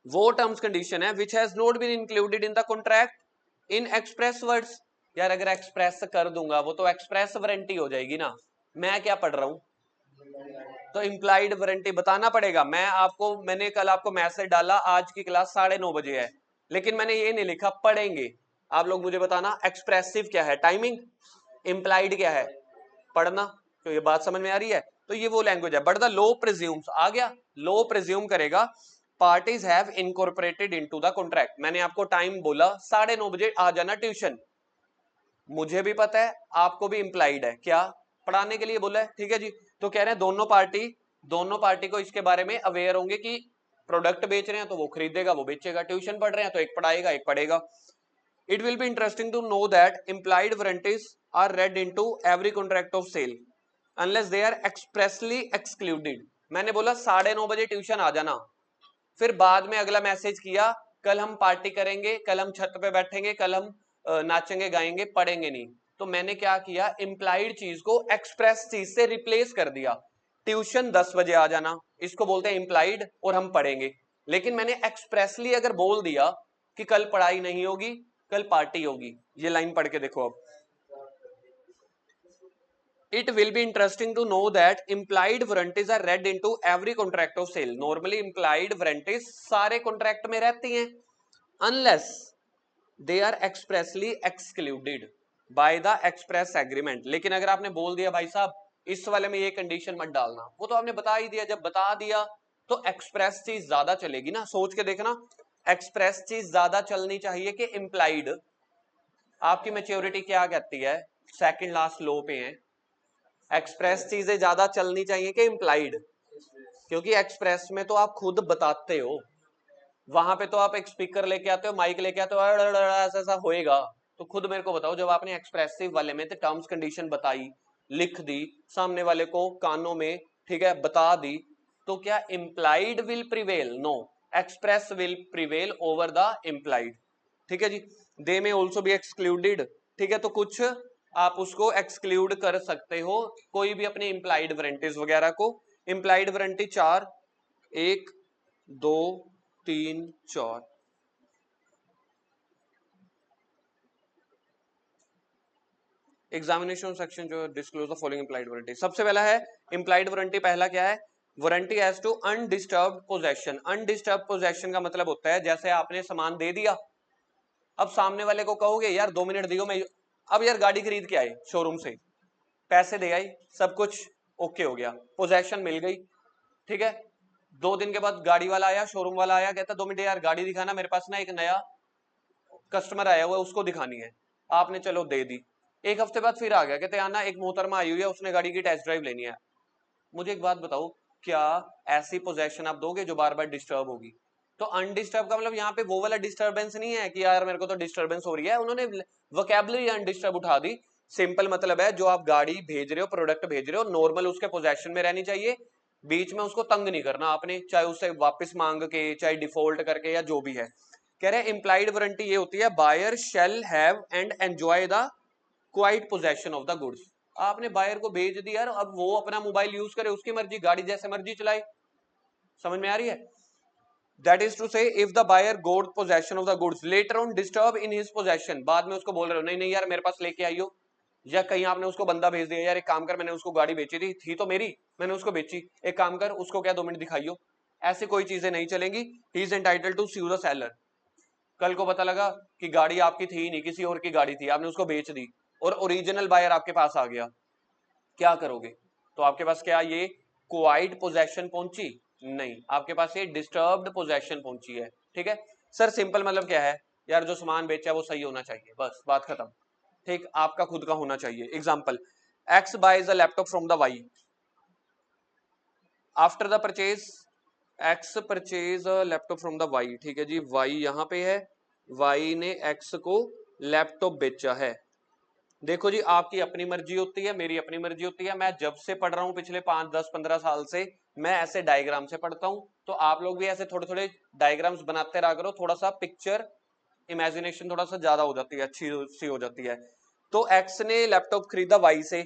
वो टर्म्स कंडीशन है which has not been included in the contract in express words. यार अगर एक्सप्रेस कर दूंगा वो तो एक्सप्रेस वारंटी हो जाएगी ना, मैं क्या पढ़ रहा हूं? तो इंप्लाइड वारंटी बताना पड़ेगा। मैंने कल आपको मैसेज डाला आज की क्लास 9:30 बजे है, लेकिन मैंने ये नहीं लिखा पढ़ेंगे। आप लोग मुझे बताना एक्सप्रेसिव क्या है, टाइमिंग, इंप्लाइड क्या है, पढ़ना। तो ये बात समझ में आ रही है? तो ये वो लैंग्वेज है। बट द लो प्रिज्यूम्स आ गया, लो प्रिज्यूम करेगा parties have incorporated into the contract. मैंने आपको टाइम बोला 9:30 बजे आ जाना ट्यूशन, मुझे भी पता है आपको भी इंप्लाइड है, क्या पढ़ाने के लिए बोला है, ठीक है जी। तो कह रहे हैं दोनों पार्टी को इसके बारे में अवेयर होंगे कि प्रोडक्ट बेच रहे हैं तो वो खरीदेगा वो बेचेगा, ट्यूशन पढ़ रहे हैं तो एक पढ़ाएगा एक पढ़ेगा। It will be interesting to know that implied warranties are read into every contract of sale unless they are expressly excluded. मैंने बोला 9:30 बजे ट्यूशन आ जाना, फिर बाद में अगला मैसेज किया कल हम पार्टी करेंगे, कल हम छत पे बैठेंगे, कल हम नाचेंगे गाएंगे, पढ़ेंगे नहीं। तो मैंने क्या किया? इंप्लाइड चीज को एक्सप्रेस चीज से रिप्लेस कर दिया। ट्यूशन 10 बजे आ जाना, इसको बोलते हैं इंप्लाइड, और हम पढ़ेंगे। लेकिन मैंने एक्सप्रेसली अगर बोल दिया कि कल पढ़ाई नहीं होगी, कल पार्टी होगी। ये लाइन पढ़ के देखो अब। It will be interesting to know that implied warranties are read into every contract of sale. Normally implied warranties सारे contract में रहती हैं unless they are expressly excluded by the express agreement. लेकिन अगर आपने बोल दिया भाई साहब इस वाले में ये कंडीशन मत डालना, वो तो आपने बता ही दिया। जब बता दिया तो एक्सप्रेस चीज ज्यादा चलेगी ना, सोच के देखना। एक्सप्रेस चीज ज्यादा चलनी चाहिए कि इंप्लाइड। आपकी मैच्योरिटी क्या कहती है? सेकंड लास्ट लो पे है। एक्सप्रेस चीजें ज्यादा चलनी चाहिए कि इंप्लाइड? क्योंकि एक्सप्रेस में तो आप खुद बताते हो, वहां पे तो आप एक स्पीकर लेके आते हो, माइक लेके आते हो, ऐसा ऐसा होएगा। तो खुद मेरे को बताओ, जब आपने एक्सप्रेसिव वाले में तो टर्म्स कंडीशन बताई, लिख दी, सामने वाले को कानों में, ठीक है, बता दी, तो क्या implied will prevail? No, express will prevail over the implied. ठीक है जी। दे में ऑल्सो बी एक्सक्लूडेड। ठीक है, तो कुछ आप उसको एक्सक्लूड कर सकते हो, कोई भी अपने इम्प्लाइड वारंटीज वगैरह को। Implied warranty 4, 1 2 3 4। एग्जामिनेशन सेक्शन जो disclose the following implied warranty. सबसे पहला है इम्प्लाइड वारंटी, पहला क्या है, warranty as to undisturbed possession. Undisturbed possession का मतलब होता है जैसे आपने सामान दे दिया, अब सामने वाले को कहोगे यार 2 मिनट दियो, मैं अब यार गाड़ी खरीद के आए शोरूम से, पैसे दे आई, सब कुछ ओके हो गया, पोजेशन मिल गई। ठीक है, 2 दिन के बाद गाड़ी वाला आया, शोरूम वाला आया, कहता 2 मिनट यार गाड़ी दिखाना, मेरे पास ना एक नया कस्टमर आया हुआ है, उसको दिखानी है। आपने चलो दे दी। एक हफ्ते बाद फिर आ गया, कहते आना एक मोहतरमा आई हुई है, उसने गाड़ी की टेस्ट ड्राइव लेनी है। मुझे एक बात बताओ, क्या ऐसी पोजेशन आप दोगे जो बार बार डिस्टर्ब होगी? तो अनडिस्टर्ब का मतलब यहाँ पे वो वाला डिस्टर्बेंस नहीं है कि यार मेरे को तो डिस्टर्बेंस हो रही है, उन्होंने वोकैबुलरी अनडिस्टर्ब उठा दी। सिंपल मतलब है जो आप गाड़ी भेज रहे हो, प्रोडक्ट भेज रहे हो, नॉर्मल उसके पोजेशन में रहनी चाहिए, बीच में उसको तंग नहीं करना आपने, चाहे उससे वापस मांग के, चाहे डिफॉल्ट करके, या जो भी है। कह रहे हैं इंप्लाइड वारंटी ये होती है, buyer shall have and enjoy the quiet possession of the goods. आपने बायर को भेज दिया, अब वो अपना मोबाइल यूज करे, उसकी मर्जी, गाड़ी जैसे मर्जी चलाए। समझ में आ रही है? That is to say if the buyer got possession of the goods later on disturb in his possession, बाद में उसको बोल रहे हो नहीं नहीं यार मेरे पास लेके आई हो, या कहीं आपने उसको बंदा भेज दिया, यार एक काम कर, मैंने उसको गाड़ी बेची थी तो मेरी, मैंने उसको बेची, एक काम कर उसको क्या 2 मिनट दिखाइयो, ऐसे कोई चीजें नहीं चलेंगी। He is entitled to sue the seller. कल को पता लगा कि गाड़ी आपकी थी नहीं, किसी और की गाड़ी थी, आपने उसको बेच दी और ओरिजिनल बायर आपके पास आ गया, क्या करोगे? तो आपके पास क्या ये क्वाइट पोजेशन पहुंची? नहीं, आपके पास ये डिस्टर्ब्ड पोजेशन पहुंची है। ठीक है सर, सिंपल मतलब क्या है यार, जो सामान बेचा है वो सही होना चाहिए, बस बात खत्म। ठीक, आपका खुद का होना चाहिए। Example, X buys a laptop from the Y after the purchase, X purchase a laptop from the Y. ठीक है जी, वाई यहाँ पे है, वाई ने एक्स को लैपटॉप बेचा है। देखो जी, आपकी अपनी मर्जी होती है, मेरी अपनी मर्जी होती है। मैं जब से पढ़ रहा हूँ पिछले 5 10 15 साल से, मैं ऐसे डायग्राम से पढ़ता हूँ, तो आप लोग भी ऐसे थोड़े थोड़े डायग्राम्स बनाते रहा करो, थोड़ा सा पिक्चर इमेजिनेशन थोड़ा सा ज्यादा हो जाती है, अच्छी सी हो जाती है। तो एक्स ने लैपटॉप खरीदा वाई से,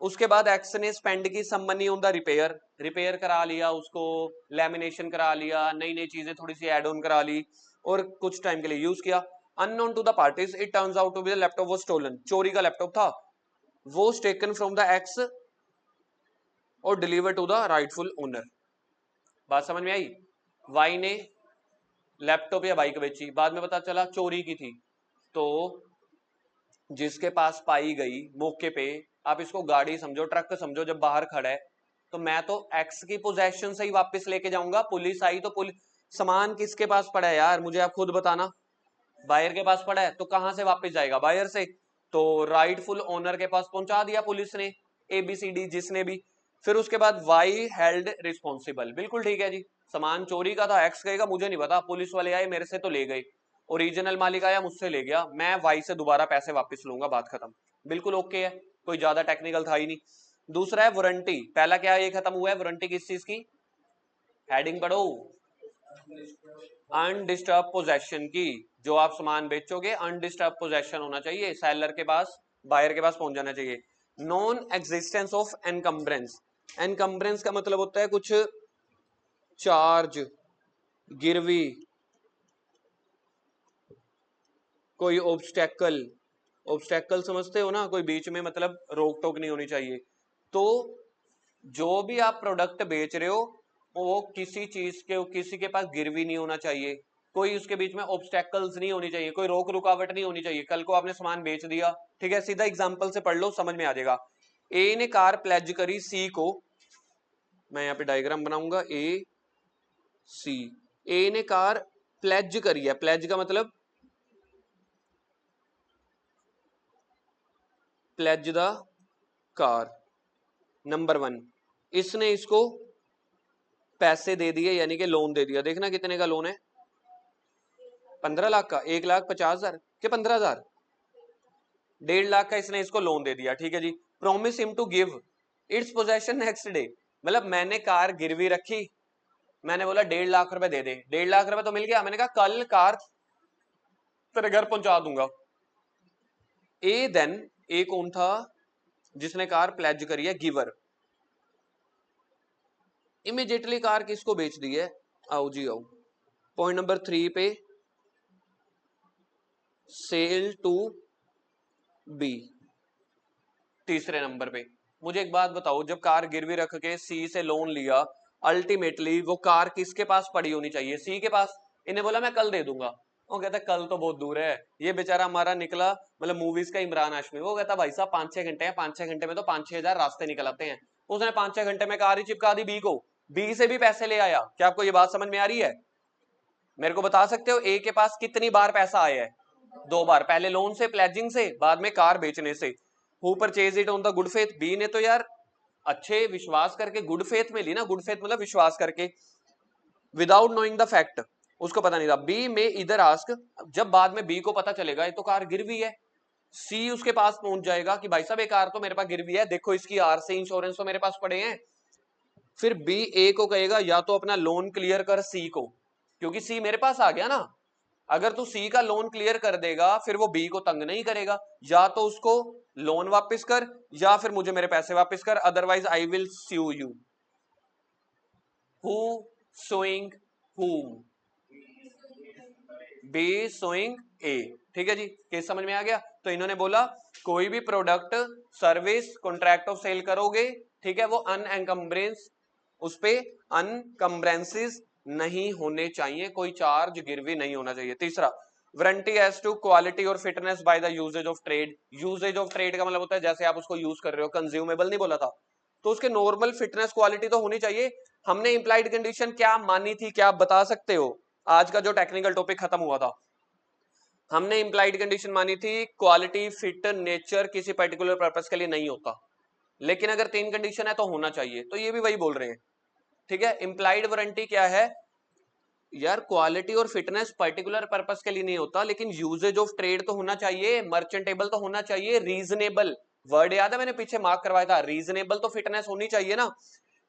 उसके बाद एक्स ने स्पेंड की some money on the repair, repair करा लिया उसको, लैमिनेशन करा लिया, नई नई चीजें थोड़ी सी एड ऑन करा ली, और कुछ टाइम के लिए यूज किया। Unknown to the parties it turns out to be the laptop was stolen, चोरी का लैपटॉप था, वो टेकन फ्रॉम द एक्स और deliver to the rightful owner. बात समझ में आई? वाई ने लैपटॉप या बाइक बेची, बाद में पता चला चोरी की थी, तो जिसके पास पाई गई मौके पे, आप इसको गाड़ी समझो, ट्रक समझो, जब बाहर खड़ा है, तो मैं तो एक्स की पोजेशन से ही वापस लेके जाऊंगा। पुलिस आई तो पुलिस, सामान किसके पास पड़ा है यार, मुझे आप खुद बताना, बायर के पास पड़ा है, तो कहां से वापस जाएगा? बायर से। तो राइटफुल ओनर के पास पहुंचा दिया पुलिस ने, ABCD जिसने भी। फिर उसके बाद वाई हेल्ड रिस्पॉन्सिबल, बिल्कुल ठीक है जी, सामान चोरी का था, एक्स कहेगा मुझे नहीं पता, पुलिस वाले आए मेरे से तो ले गए, ओरिजिनल मालिक आया मुझसे ले गया, मैं वाई से दोबारा पैसे वापस लूंगा, बात खत्म। बिल्कुल ओके है, कोई ज्यादा टेक्निकल था ही नहीं। दूसरा है वारंटी, पहला क्या ये खत्म हुआ है, वारंटी किस चीज की, हेडिंग पढ़ो, अनडिस्टर्ब पोजेशन की। जो आप सामान बेचोगे अनडिस्टर्ब पोजेशन होना चाहिए, सेलर के पास, बायर के पास पहुंच जाना चाहिए। Non existence of encumbrance, encumbrance का मतलब होता है कुछ चार्ज, गिरवी, कोई ऑब्स्टेकल, ऑब्स्टेकल समझते हो ना, कोई बीच में मतलब रोक टोक नहीं होनी चाहिए। तो जो भी आप प्रोडक्ट बेच रहे हो, वो किसी चीज के, किसी के पास गिरवी नहीं होना चाहिए, कोई उसके बीच में ऑब्स्टेकल्स नहीं होनी चाहिए, कोई रोक रुकावट नहीं होनी चाहिए। कल को आपने सामान बेच दिया, ठीक है, सीधा एग्जांपल से पढ़ लो, समझ में आ जाएगा। ए ने कार प्लेज करी सी को, मैं यहाँ पे डायग्राम बनाऊंगा, A C, ए ने कार प्लेज करी है, प्लेज का मतलब प्लेज द कार, नंबर 1, इसने इसको पैसे दे दिए, यानी कि लोन दे दिया। देखना कितने का लोन है, 15 लाख का, 1,50,000 के 15,000, 1.5 लाख का इसने इसको लोन दे दिया। ठीक है जी, promise him to give its possession next day, मतलब मैंने कार गिरवी रखी, मैंने बोला 1.5 लाख रुपए दे दे, 1.5 लाख रुपए तो मिल गया, मैंने कहा कल कार तेरे घर पहुंचा दूंगा। ए देन, ए कौन था जिसने कार प्लेज करी है? गिवर। इमीडिएटली कार किसको बेच दी है? आओ जी आओ, पॉइंट नंबर 3 पे, सेल टू बी। तीसरे नंबर पे मुझे एक बात बताओ, जब कार गिरवी रख के सी से लोन लिया, अल्टीमेटली वो कार किसके पास पड़ी होनी चाहिए? सी के पास। इन्हें बोला मैं कल दे दूंगा, वो कहता कल तो बहुत दूर है। ये बेचारा हमारा निकला, मतलब मूवीज का इमरान हाशमी, वो कहता भाई साहब 5-6 घंटे हैं, 5-6 घंटे में तो 5-6 हजार रास्ते निकल आते हैं। उसने 5-6 घंटे में कार ही चिपका दी बी को, बी से भी पैसे ले आया। क्या आपको ये बात समझ में आ रही है? मेरे को बता सकते हो ए के पास कितनी बार पैसा आया है? 2 बार, पहले लोन से, प्लेजिंग से, बाद में कार बेचने से। Who purchase it on the good faith? B ने तो यार अच्छे विश्वास करके गुड फेथ में ली ना, गुड फेथ मतलब विश्वास करके, विदाउट नोइंग द फैक्ट, उसको पता नहीं था। बी में इधर आस्क, जब बाद में बी को पता चलेगा ये तो कार गिरवी है, सी उसके पास पहुंच जाएगा कि भाई साहब ये कार तो मेरे पास गिरवी है, देखो इसकी आरसी इंश्योरेंस तो मेरे पास पड़े हैं। फिर बी ए को कहेगा या तो अपना लोन क्लियर कर सी को, क्योंकि सी मेरे पास आ गया ना। अगर तू सी का लोन क्लियर कर देगा फिर वो बी को तंग नहीं करेगा, या तो उसको लोन वापस कर या फिर मुझे मेरे पैसे वापस कर, otherwise I will sue you. Who suing whom? B suing A. ठीक है जी, केस समझ में आ गया? तो इन्होंने बोला कोई भी product, service, contract of sale करोगे, ठीक है, वो अनएनकम्ब्रेंस, उस पे अनकम्ब्रेंसेस नहीं होने चाहिए, कोई चार्ज गिरवी नहीं होना चाहिए। तीसरा, वारंटी एज टू क्वालिटी और fitness by the usages of trade. Usages of trade का मतलब होता है जैसे आप उसको यूज कर रहे हो, कंज्यूमेबल नहीं बोला था, तो उसके नॉर्मल फिटनेस क्वालिटी तो होनी चाहिए। हमने इंप्लाइड कंडीशन क्या मानी थी, क्या आप बता सकते हो? आज का जो टेक्निकल टॉपिक खत्म हुआ था, हमने इंप्लाइड कंडीशन मानी थी क्वालिटी, फिट, नेचर किसी पर्टिकुलर पर्पस के लिए नहीं होता, लेकिन अगर 3 कंडीशन है तो होना चाहिए, तो ये भी वही बोल रहे हैं। ठीक है, इंप्लाइड वारंटी क्या है यार? क्वालिटी और फिटनेस पर्टिकुलर पर्पस के लिए नहीं होता, लेकिन यूजेज ऑफ ट्रेड तो होना चाहिए, मर्चेंटेबल तो होना चाहिए, रीजनेबल, वर्ड याद है मैंने पीछे मार्क करवाया था, रीजनेबल तो फिटनेस होनी चाहिए ना।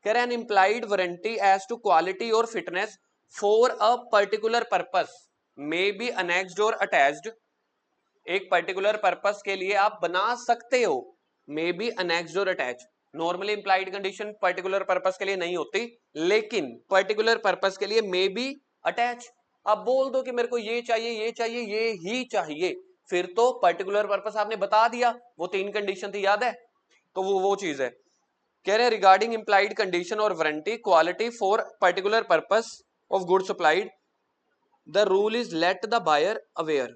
कह रहे हैं implied warranty as to quality और fitness for a particular purpose may be annexed और अटैच्ड। एक पर्टिकुलर पर्पस के लिए आप बना सकते हो, मे बी अनेक्स्ड और attach. Normally implied condition particular purpose के लिए नहीं होती, लेकिन पर्टिकुलर पर्पस के लिए मे बी अटैच। अब बोल दो कि मेरे को ये चाहिए, ये चाहिए, ये ही चाहिए, फिर तो पर्टिकुलर पर्पस आपने बता दिया, वो 3 कंडीशन थी, याद है? तो वो चीज है। कह रहे हैं रिगार्डिंग इंप्लाइड कंडीशन और warranty quality for particular purpose of good supplied, the rule is let the buyer aware.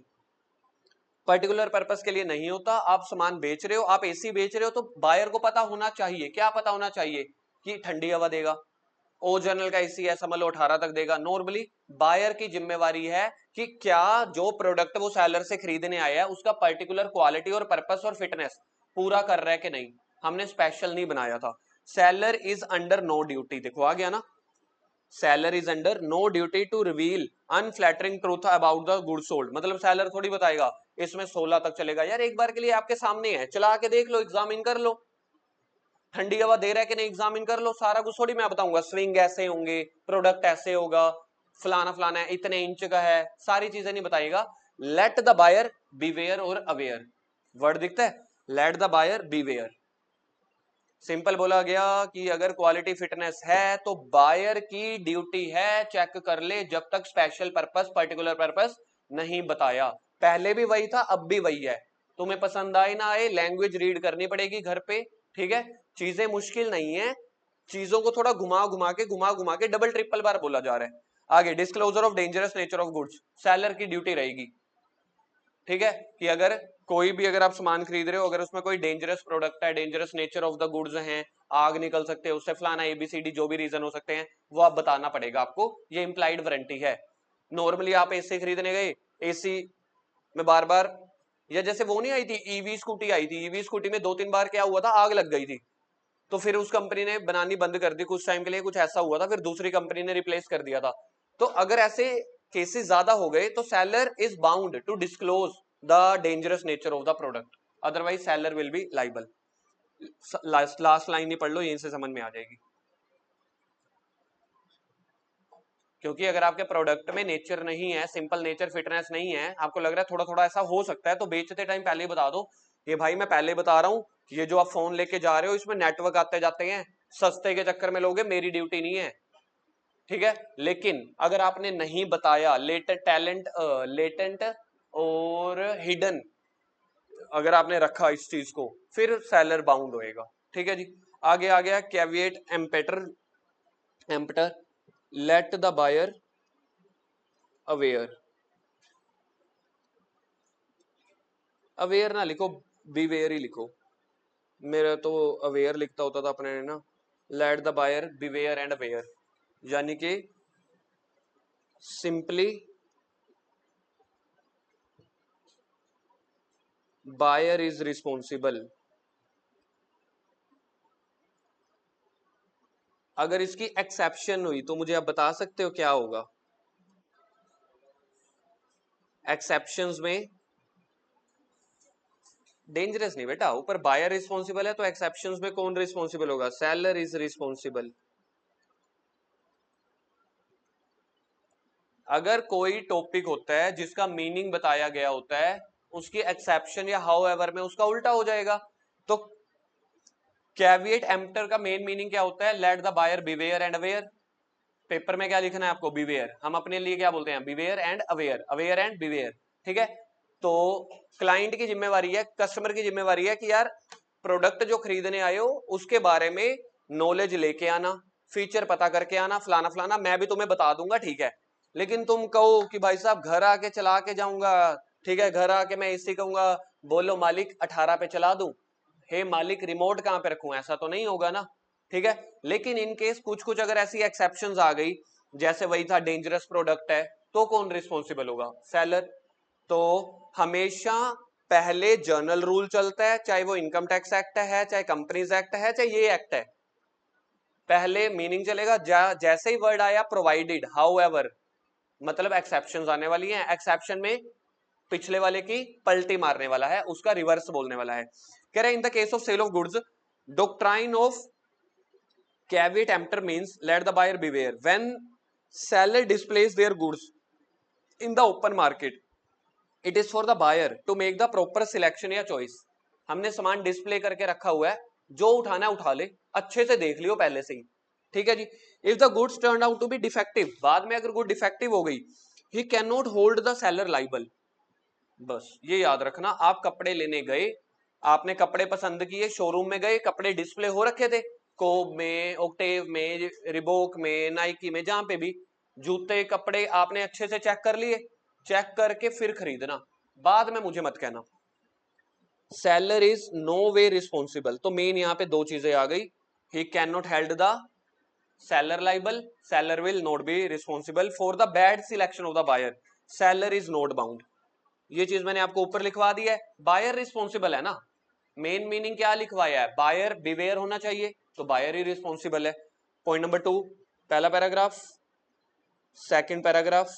Particular purpose के लिए नहीं होता, आप सामान बेच रहे हो, आप एसी बेच रहे हो, तो बायर को पता होना चाहिए, क्या पता होना चाहिए? कि ठंडी हवा देगा, ओ जनरल का एसी है समझ लो 18 तक देगा। नॉर्मली बायर की जिम्मेवारी है कि क्या जो प्रोडक्ट वो सेलर से खरीदने आया है उसका पर्टिकुलर क्वालिटी और पर्पस और फिटनेस पूरा कर रहा है कि नहीं। हमने स्पेशल नहीं बनाया था। Seller is under no duty, देखो आ गया ना, seller is under no duty to reveal unflattering truth about the good sold. मतलब सेलर थोड़ी बताएगा इसमें 16 तक चलेगा, यार एक बार के लिए आपके सामने है, चला के देख लो, एग्जामिन कर लो, ठंडी हवा दे रहा है कि नहीं एग्जामिन कर लो। सारा कुछ थोड़ी मैं बताऊंगा, स्विंग ऐसे होंगे, प्रोडक्ट ऐसे होगा, फलाना फलाना है, इतने इंच का है, सारी चीजें नहीं बताएगा। लेट द बायर बीवेयर और अवेयर, वर्ड दिखता है, let the buyer beware. Simple बोला गया कि अगर क्वालिटी फिटनेस है तो बायर की ड्यूटी है चेक कर ले, जब तक स्पेशल पर्पस पर्टिकुलर पर्पस नहीं बताया। पहले भी वही था, अब भी वही है, तुम्हें पसंद आए ना आए, लैंग्वेज रीड करनी पड़ेगी घर पे। ठीक है, चीजें मुश्किल नहीं है, चीजों को थोड़ा घुमा घुमा के डबल ट्रिपल बार बोला जा रहा है। आगे disclosure of dangerous nature of goods, seller की ड्यूटी रहेगी। ठीक है, कि अगर कोई भी, अगर आप सामान खरीद रहे हो, अगर उसमें कोई डेंजरस प्रोडक्ट है, dangerous nature of the goods हैं, आग निकल सकते हैं उससे, फलाना एबीसीडी जो भी रीजन हो सकते हैं, वो आप बताना पड़ेगा आपको, ये इंप्लाइड वारंटी है। नॉर्मली आप एसी खरीदने गए, एसी में बार बार, या जैसे वो नहीं आई थी ईवी स्कूटी आई थी, ईवी स्कूटी में 2-3 बार क्या हुआ था, आग लग गई थी, तो फिर उस कंपनी ने बनानी बंद कर दी कुछ टाइम के लिए, कुछ ऐसा हुआ था, फिर दूसरी कंपनी ने रिप्लेस कर दिया था। तो अगर ऐसे केसेस ज्यादा हो गए तो seller is bound to disclose the dangerous nature of the product, otherwise seller will be liable. Last line ही पढ़ लो, यहीं से समझ में आ जाएगी। क्योंकि अगर आपके प्रोडक्ट में नेचर नहीं है, सिंपल नेचर फिटनेस नहीं है, आपको लग रहा है थोड़ा थोड़ा ऐसा हो सकता है, तो बेचते टाइम पहले ही बता दो ये भाई मैं पहले बता रहा हूँ, ये जो आप फोन लेके जा रहे हो इसमें नेटवर्क आते जाते हैं, सस्ते के चक्कर में लोगे, मेरी ड्यूटी नहीं है, ठीक है। लेकिन अगर आपने नहीं बताया लेटेंट और हिडन अगर आपने रखा इस चीज को, फिर सेलर बाउंड होएगा, ठीक है जी। आगे आ गया caveat emptor let the buyer aware, aware ना लिखो, बीवेयर ही लिखो, मेरा तो अवेयर लिखता होता था अपने ना, let the buyer beware and aware, यानी कि सिंपली बायर इज रिस्पॉन्सिबल। अगर इसकी एक्सेप्शन हुई तो मुझे आप बता सकते हो क्या होगा? एक्सेप्शंस में डेंजरस नहीं बेटा, ऊपर बायर रिस्पॉन्सिबल है तो एक्सेप्शंस में कौन रिस्पॉन्सिबल होगा? Seller is responsible. अगर कोई टॉपिक होता है जिसका मीनिंग बताया गया होता है, उसकी एक्सेप्शन या हाउ एवर में उसका उल्टा हो जाएगा। तो कैविएट एम्प्टर का मेन मीनिंग क्या होता है? Let the buyer beware and aware. Paper में क्या लिखना है आपको? बिवेयर। हम अपने लिए क्या बोलते हैं? Beware and aware, aware and beware, ठीक है। तो क्लाइंट की जिम्मेवारी है, कस्टमर की जिम्मेवारी है कि यार प्रोडक्ट जो खरीदने आए हो उसके बारे में नॉलेज लेके आना, फीचर पता करके आना, फलाना फलाना, मैं भी तुम्हें बता दूंगा, ठीक है। लेकिन तुम कहो कि भाई साहब घर आके चला के जाऊंगा, ठीक है, घर आके मैं इसी कहूंगा बोलो मालिक 18 पे चला दूं, हे मालिक रिमोट कहां पे रखूं, ऐसा तो नहीं होगा ना, ठीक है। लेकिन इन केस कुछ कुछ अगर ऐसी एक्सेप्शंस आ गई, जैसे वही था डेंजरस प्रोडक्ट है, तो कौन रिस्पॉन्सिबल होगा? सेलर। तो हमेशा पहले जर्नल रूल चलता है, चाहे वो इनकम टैक्स एक्ट है, चाहे कंपनीज एक्ट है, चाहे ये एक्ट है, पहले मीनिंग चलेगा, जैसे ही वर्ड आया प्रोवाइडेड हाउ एवर, मतलब एक्सेप्शन आने वाली हैं, एक्सेप्शन में पिछले वाले की पलटी मारने वाला है, उसका रिवर्स बोलने वाला है। कह रहे in the case of sale of goods doctrine of caveat emptor means let the buyer beware when seller displays their goods in the open market, it is for the buyer to make the proper selection या choice। हमने सामान डिस्प्ले करके रखा हुआ है, जो उठाना है उठा ले, अच्छे से देख लियो पहले से ही, ठीक है जी। If the goods turn out to be defective, बाद में अगर गुड डिफेक्टिव हो गई, he can not hold the seller liable. बस ये याद रखना, आप कपड़े लेने गए, आपने कपड़े पसंद किए, शोरूम में गए, कपड़े डिस्प्ले हो रखे थे, कोब में, ओक्टेव में, रिबोक में, नाइकी में, जहां पे भी, जूते कपड़े आपने अच्छे से चेक कर लिए, चेक करके फिर खरीदना, बाद में मुझे मत कहना। Seller is no way responsible, तो मेन यहाँ पे दो चीजें आ गई, he can not held the seller liable, seller will not be responsible for the bad selection of the buyer, seller is not bound. ये चीज मैंने आपको ऊपर लिखवा दी है, बायर रिस्पॉन्सिबल है ना, मेन मीनिंग क्या लिखवाया है? बायर बिवेयर होना चाहिए, तो बायर ही रिस्पॉन्सिबल है। पॉइंट नंबर 2, पहला paragraph, second paragraph,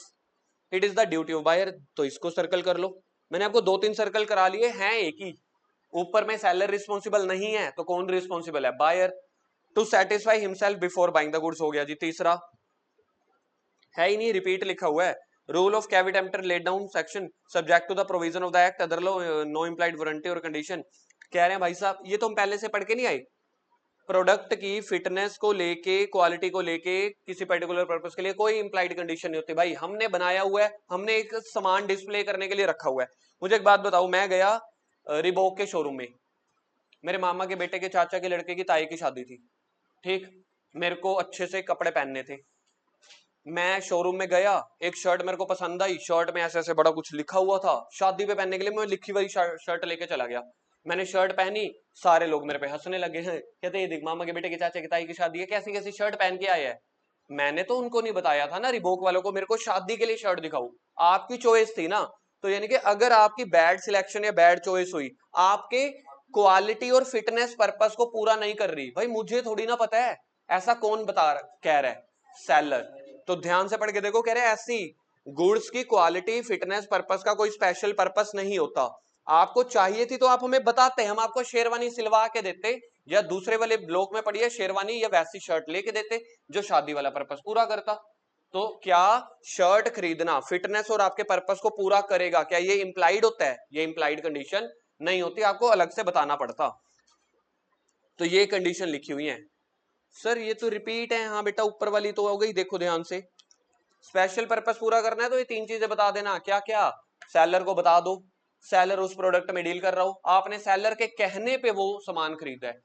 it is the duty of buyer, तो इसको सर्कल कर लो। मैंने आपको 2-3 सर्कल करा लिए हैं, एक ही, ऊपर में सेलर रिस्पॉन्सिबल नहीं है तो कौन रिस्पॉन्सिबल है? Buyer. To satisfy himself before buying the goods हो गया जी। तीसरा है ही नहीं, रिपीट लिखा हुआ है, rule of caveat emptor laid down section subject to the provision of the act other law no implied warranty और कंडीशन। कह रहे हैं भाई साहब ये तो हम पहले से पढ़ के नहीं आए, प्रोडक्ट की फिटनेस को लेके, क्वालिटी को लेके, किसी पर्टिकुलर पर्पस के लिए कोई इंप्लाइड कंडीशन नहीं होती भाई, हमने बनाया हुआ है, हमने एक सामान डिस्प्ले करने के लिए रखा हुआ है। मुझे एक बात बताओ, मैं गया रिबोक के शोरूम में, मेरे मामा के बेटे के चाचा के लड़के की ताई की शादी थी, ठीक, मेरे को अच्छे से कपड़े पहनने थे, मैं शोरूम में गया, एक शर्ट मेरे को पसंद आई, शर्ट में ऐसे ऐसे बड़ा कुछ लिखा हुआ था, शादी पे पहनने के लिए मैं लिखी हुई शर्ट लेके चला गया, मैंने शर्ट पहनी, सारे लोग मेरे पे हंसने लगे हैं, कहते ये देख मामा के बेटे के चाचा की ताई की शादी है, कैसी कैसी शर्ट पहन के आया है। मैंने तो उनको नहीं बताया था ना, रिबोक वालों को, मेरे को शादी के लिए शर्ट दिखाओ, आपकी चॉइस थी ना। तो यानी कि अगर आपकी बैड सिलेक्शन या बैड चॉइस हुई, आपके क्वालिटी और फिटनेस पर्पस को पूरा नहीं कर रही, भाई मुझे थोड़ी ना पता है, ऐसा कौन बता कह रहा है? सेलर। तो ध्यान से पढ़ के देखो, कह रहे हैं ऐसी गुड्स की क्वालिटी फिटनेस पर्पस का कोई स्पेशल पर्पस नहीं होता, आपको चाहिए थी तो आप हमें बताते, हम आपको शेरवानी सिलवा के देते, या दूसरे वाले ब्लॉक में पड़ी है शेरवानी या वैसी शर्ट लेके देते जो शादी वाला पर्पस पूरा करता। तो क्या शर्ट खरीदना फिटनेस और आपके पर्पस को पूरा करेगा, क्या ये इंप्लाइड होता है? ये इंप्लाइड कंडीशन नहीं होती, आपको अलग से बताना पड़ता। तो ये कंडीशन लिखी हुई है। सर ये तो रिपीट है। हाँ बेटा, ऊपर वाली तो हो गई, देखो ध्यान से। स्पेशल पर्पस पूरा करना है तो ये तीन चीजें बता देना। क्या क्या? सेलर को बता दो, सेलर उस प्रोडक्ट में डील कर रहा हो, आपने सेलर के कहने पे वो सामान खरीदा है।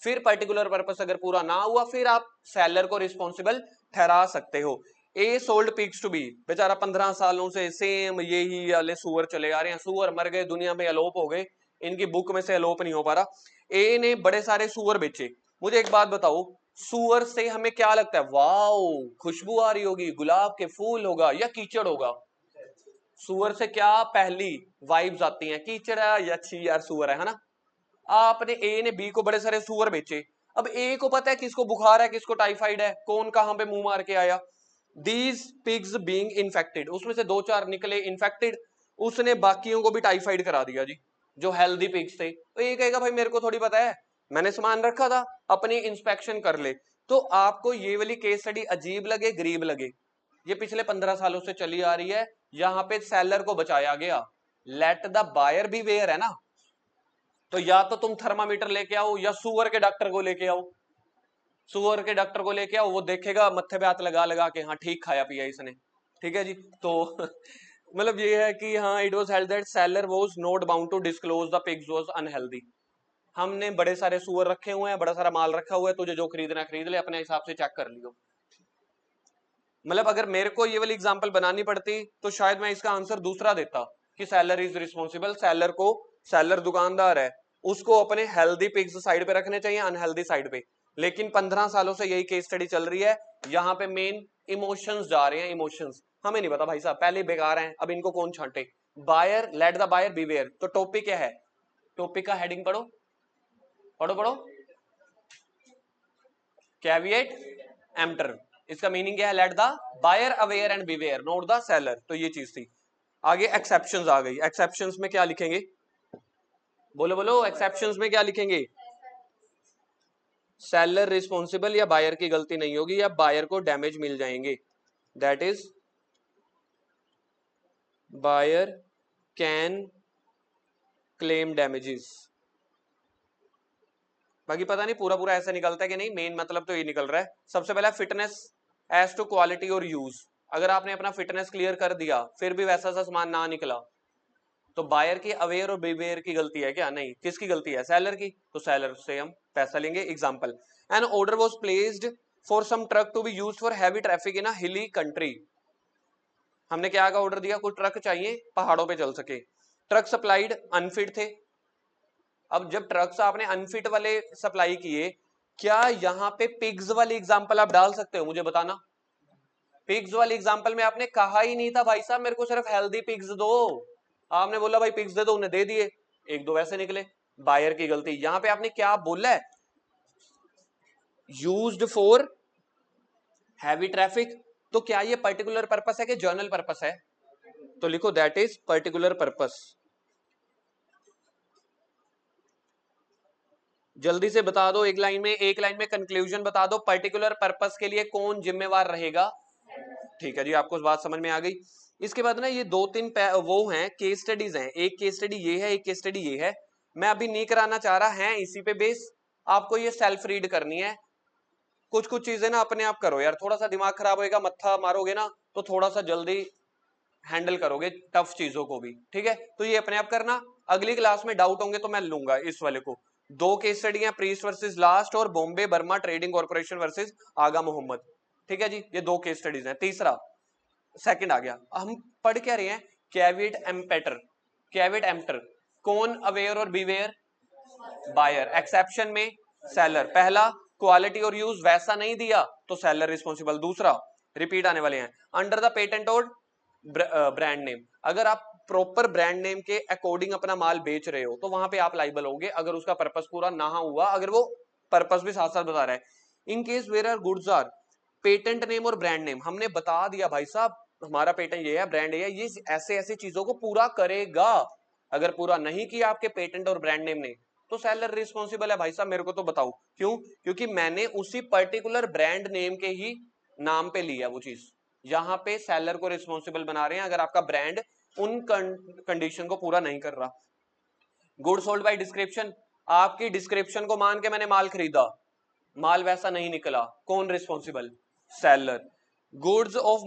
फिर पर्टिकुलर पर्पस अगर पूरा ना हुआ, फिर आप सेलर को रिस्पॉन्सिबल ठहरा सकते हो। A sold pigs to B, बेचारा 15 सालों से सेम यही वाले सुअर चले आ रहे हैं, सुअर मर गए, दुनिया में अलोप हो गए, इनकी बुक में से अलोप नहीं हो पा रहा। ए ने बड़े सारे सुअर बेचे। मुझे एक बात बताओ, सुअर से हमें क्या लगता है? वाओ, खुशबू आ रही होगी, गुलाब के फूल होगा या कीचड़ होगा? सुअर से क्या पहली वाइब्स आती हैं? कीचड़ है या अच्छी यार सुअर है ना? आपने ए ने बी को बड़े सारे सुअर बेचे। अब ए को पता है किसको बुखार है, किसको टाइफाइड है, कौन कहां पे मुंह मार के आया। दीज पिग्स बीइंग इन्फेक्टेड, उसमें से 2-4 निकले इन्फेक्टेड, उसने बाकियों को भी टाइफाइड करा दिया जी, जो हेल्दी पिग्स थे। तो ये कहेगा भाई मेरे को थोड़ी पता है, मैंने सामान रखा था, अपनी इंस्पेक्शन कर ले। तो आपको ये वाली केस स्टडी अजीब लगे, गरीब लगे, ये पिछले 15 सालों से चली आ रही है। यहां पे सेलर को बचाया गया, let the buyer beware है ना। तो या तो तुम थर्मामीटर लेके आओ या सुअर के डॉक्टर को लेके आओ। सुअर के डॉक्टर को लेके आओ, वो देखेगा मत्थे पे हाथ लगा लगा के, हाँ ठीक खाया पिया इसने, ठीक है जी। तो मतलब ये है कि हाँ, it was held that seller was not bound to disclose the pigs was unhealthy. हमने बड़े सारे सुअर रखे हुए हैं, बड़ा सारा माल रखा हुआ है, तुझे जो खरीदना खरीद ले, अपने हिसाब से चेक कर लियो। मतलब अगर मेरे को ये वाली एग्जांपल बनानी पड़ती तो शायद मैं इसका आंसर दूसरा देता कि सेलर इज रिस्पॉन्सिबल। सेलर दुकानदार है, उसको अपने हेल्दी पिग्स साइड पे रखने चाहिए, अनहेल्दी साइड पे। लेकिन 15 सालों से यही केस स्टडी चल रही है। यहाँ पे मेन इमोशंस जा रहे हैं, इमोशंस हमें नहीं पता भाई साहब, पहले बेकार हैं, अब इनको कौन छांटे। Buyer, let the buyer beware. तो टॉपिक क्या है? टॉपिक का हेडिंग पढ़ो, पढ़ो पढ़ो। कैविएट एम्प्टर, इसका मीनिंग क्या है? Let the buyer aware and beware, not the seller. तो ये चीज थी। आगे एक्सेप्शंस आ गई। एक्सेप्शंस में क्या लिखेंगे? बोलो बोलो, एक्सेप्शंस में क्या लिखेंगे? सेलर रिस्पॉन्सिबल या बायर की गलती नहीं होगी, या बायर को डैमेज मिल जाएंगे। That is buyer can claim damages. बाकी पता नहीं पूरा पूरा ऐसा निकलता है कि नहीं, मेन मतलब तो ये निकल रहा है। सबसे पहला फिटनेस एज टू क्वालिटी और यूज। अगर आपने अपना फिटनेस क्लियर कर दिया फिर भी वैसा सा सामान ना निकला, तो बायर की अवेयर और बिवेयर की गलती है क्या? नहीं, किसकी गलती है? सेलर की। तो सेलर से हम पैसा लेंगे। Example, an order was placed for some truck to be used for heavy traffic in a hilly country. हमने क्या का ऑर्डर दिया? कुछ ट्रक चाहिए पहाड़ों पे चल सके। ट्रक सप्लाइड अनफिट थे। अब जब ट्रक्स आपने अनफिट वाले सप्लाई किए, क्या यहाँ पे पिग्स वाली एग्जांपल आप डाल सकते हो? मुझे बताना। पिग्स वाली एग्जांपल में आपने कहा ही नहीं था भाई साहब मेरे को सिर्फ हेल्दी पिग्स दो। आपने बोला भाई पिग्स दे दो, उन्हें दे दिए, एक दो वैसे निकले। बायर की गलती। यहां पे आपने क्या बोला है? Used for heavy traffic. तो क्या ये पर्टिकुलर पर्पस है कि जर्नल पर्पस है? तो लिखो दैट इज पर्टिकुलर पर्पस। जल्दी से बता दो, एक लाइन में कंक्लूजन बता दो, पर्टिकुलर पर्पस के लिए कौन जिम्मेवार रहेगा? ठीक है जी, आपको बात समझ में आ गई। इसके बाद ना ये 2-3 वो हैं, केस स्टडीज हैं। एक केस स्टडी ये है, एक केस स्टडी ये है। मैं अभी नहीं कराना चाह रहा है इसी पे बेस, आपको ये सेल्फ रीड करनी है। कुछ कुछ चीजें ना अपने आप करो यार, थोड़ा सा दिमाग खराब होएगा, मत्था मारोगे ना तो थोड़ा सा जल्दी हैंडल करोगे टफ चीजों को भी, ठीक है? तो ये अपने आप करना। अगली क्लास में डाउट होंगे तो मैं लूंगा इस वाले को। 2 केस स्टडी हैं, प्रीस्ट वर्सेस लास्ट और Bombay Burma Trading Corporation versus Aga Mohammad. ठीक है जी, ये 2 केस स्टडीज हैं। तीसरा सेकंड आ गया। हम पढ़ क्या रहे हैं? Caveat emptor, caveat emptor. कौन अवेयर और बीवेयर? बायर। एक्सेप्शन में सेलर। पहला क्वालिटी और यूज वैसा नहीं दिया तो सेलर रिस्पॉन्सिबल। दूसरा रिपीट आने वाले हैं, अंडर द पेटेंट और ब्रांड नेम। अगर आप प्रॉपर ब्रांड नेम के अकॉर्डिंग अपना माल बेच रहे हो तो वहां पे आप लाइबल होगे, अगर उसका पर्पस पूरा ना हुआ, अगर वो पर्पस भी साथ साथ बता रहा है। In case where are goods are patent name और ब्रांड नेम, हमने बता दिया भाई साहब हमारा पेटेंट ये है, ब्रांड ये है, ये ऐसे ऐसी चीजों को पूरा करेगा। अगर पूरा नहीं किया आपके पेटेंट और ब्रांड नेम ने तो सेलर रिस्पॉन्सिबल है। भाई साहब मेरे को तो बताओ क्यों? क्योंकि मैंने उसी पर्टिकुलर ब्रांड नेम के ही नाम पे लिया वो चीज। यहां पे सेलर को रिस्पॉन्सिबल बना रहे हैं अगर आपका ब्रांड उन कंडीशन को पूरा नहीं कर रहा। गुड सोल्ड बाय डिस्क्रिप्शन, आपकी डिस्क्रिप्शन को मान के मैंने माल खरीदा, माल वैसा नहीं निकला, कौन responsible? Seller. Goods of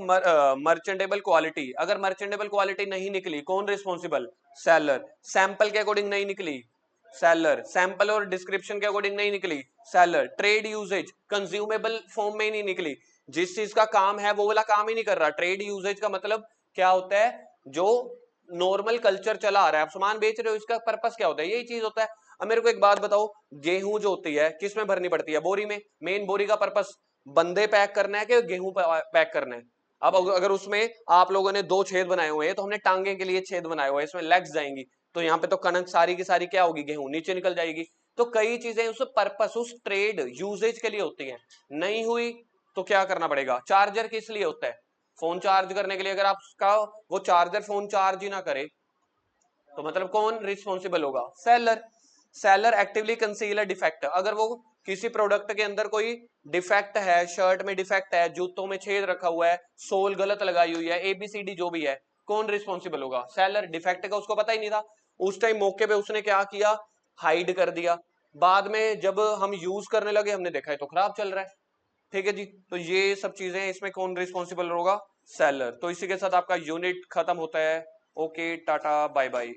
merchantable quality, अगर मर्चेंटेबल क्वालिटी नहीं निकली, कौन रिस्पॉन्सिबल? सेलर। सैंपल के अकॉर्डिंग नहीं निकली, सेलर। सैंपल और डिस्क्रिप्शन के अकॉर्डिंग नहीं निकली, seller. Trade usages consumable form में नहीं निकली, जिस चीज का काम है वो वाला काम ही नहीं कर रहा। ट्रेड यूजेज का मतलब क्या होता है? जो नॉर्मल कल्चर चला आ रहा है, आप सामान बेच रहे हो, इसका पर्पस क्या होता है? यही चीज होता है। अब मेरे को एक बात बताओ, गेहूं जो होती है किस में भरनी पड़ती है? बोरी में। मेन बोरी का पर्पस बंदे पैक करना है कि गेहूं पैक करना है? अब अगर उसमें आप लोगों ने 2 छेद बनाए हुए हैं तो हमने टांगे के लिए छेद बनाए हुए हैं, इसमें लेग्स जाएंगी, तो यहाँ पे तो कणक सारी की सारी क्या होगी? गेहूं नीचे निकल जाएगी। तो कई चीजें उस पर्पस, उस ट्रेड यूजेज के लिए होती है। नहीं हुई तो क्या करना पड़ेगा? चार्जर किस लिए होता है? फोन चार्ज करने के लिए। अगर आपका वो चार्जर फोन चार्ज ही ना करे तो मतलब कौन रिस्पॉन्सिबल होगा? Seller. Seller actively conceal a defect, अगर वो किसी प्रोडक्ट के अंदर कोई डिफेक्ट है, शर्ट में डिफेक्ट है, जूतों में छेद रखा हुआ है, सोल गलत लगाई हुई है, ABCD जो भी है, कौन रिस्पॉन्सिबल होगा? सेलर। डिफेक्ट का उसको पता ही नहीं था, उस टाइम मौके पे उसने क्या किया? हाइड कर दिया। बाद में जब हम यूज करने लगे हमने देखा है तो खराब चल रहा है। ठीक है जी, तो ये सब चीजें, इसमें कौन रिस्पॉन्सिबल होगा? सेलर। तो इसी के साथ आपका यूनिट खत्म होता है। Okay, ta-ta, bye bye.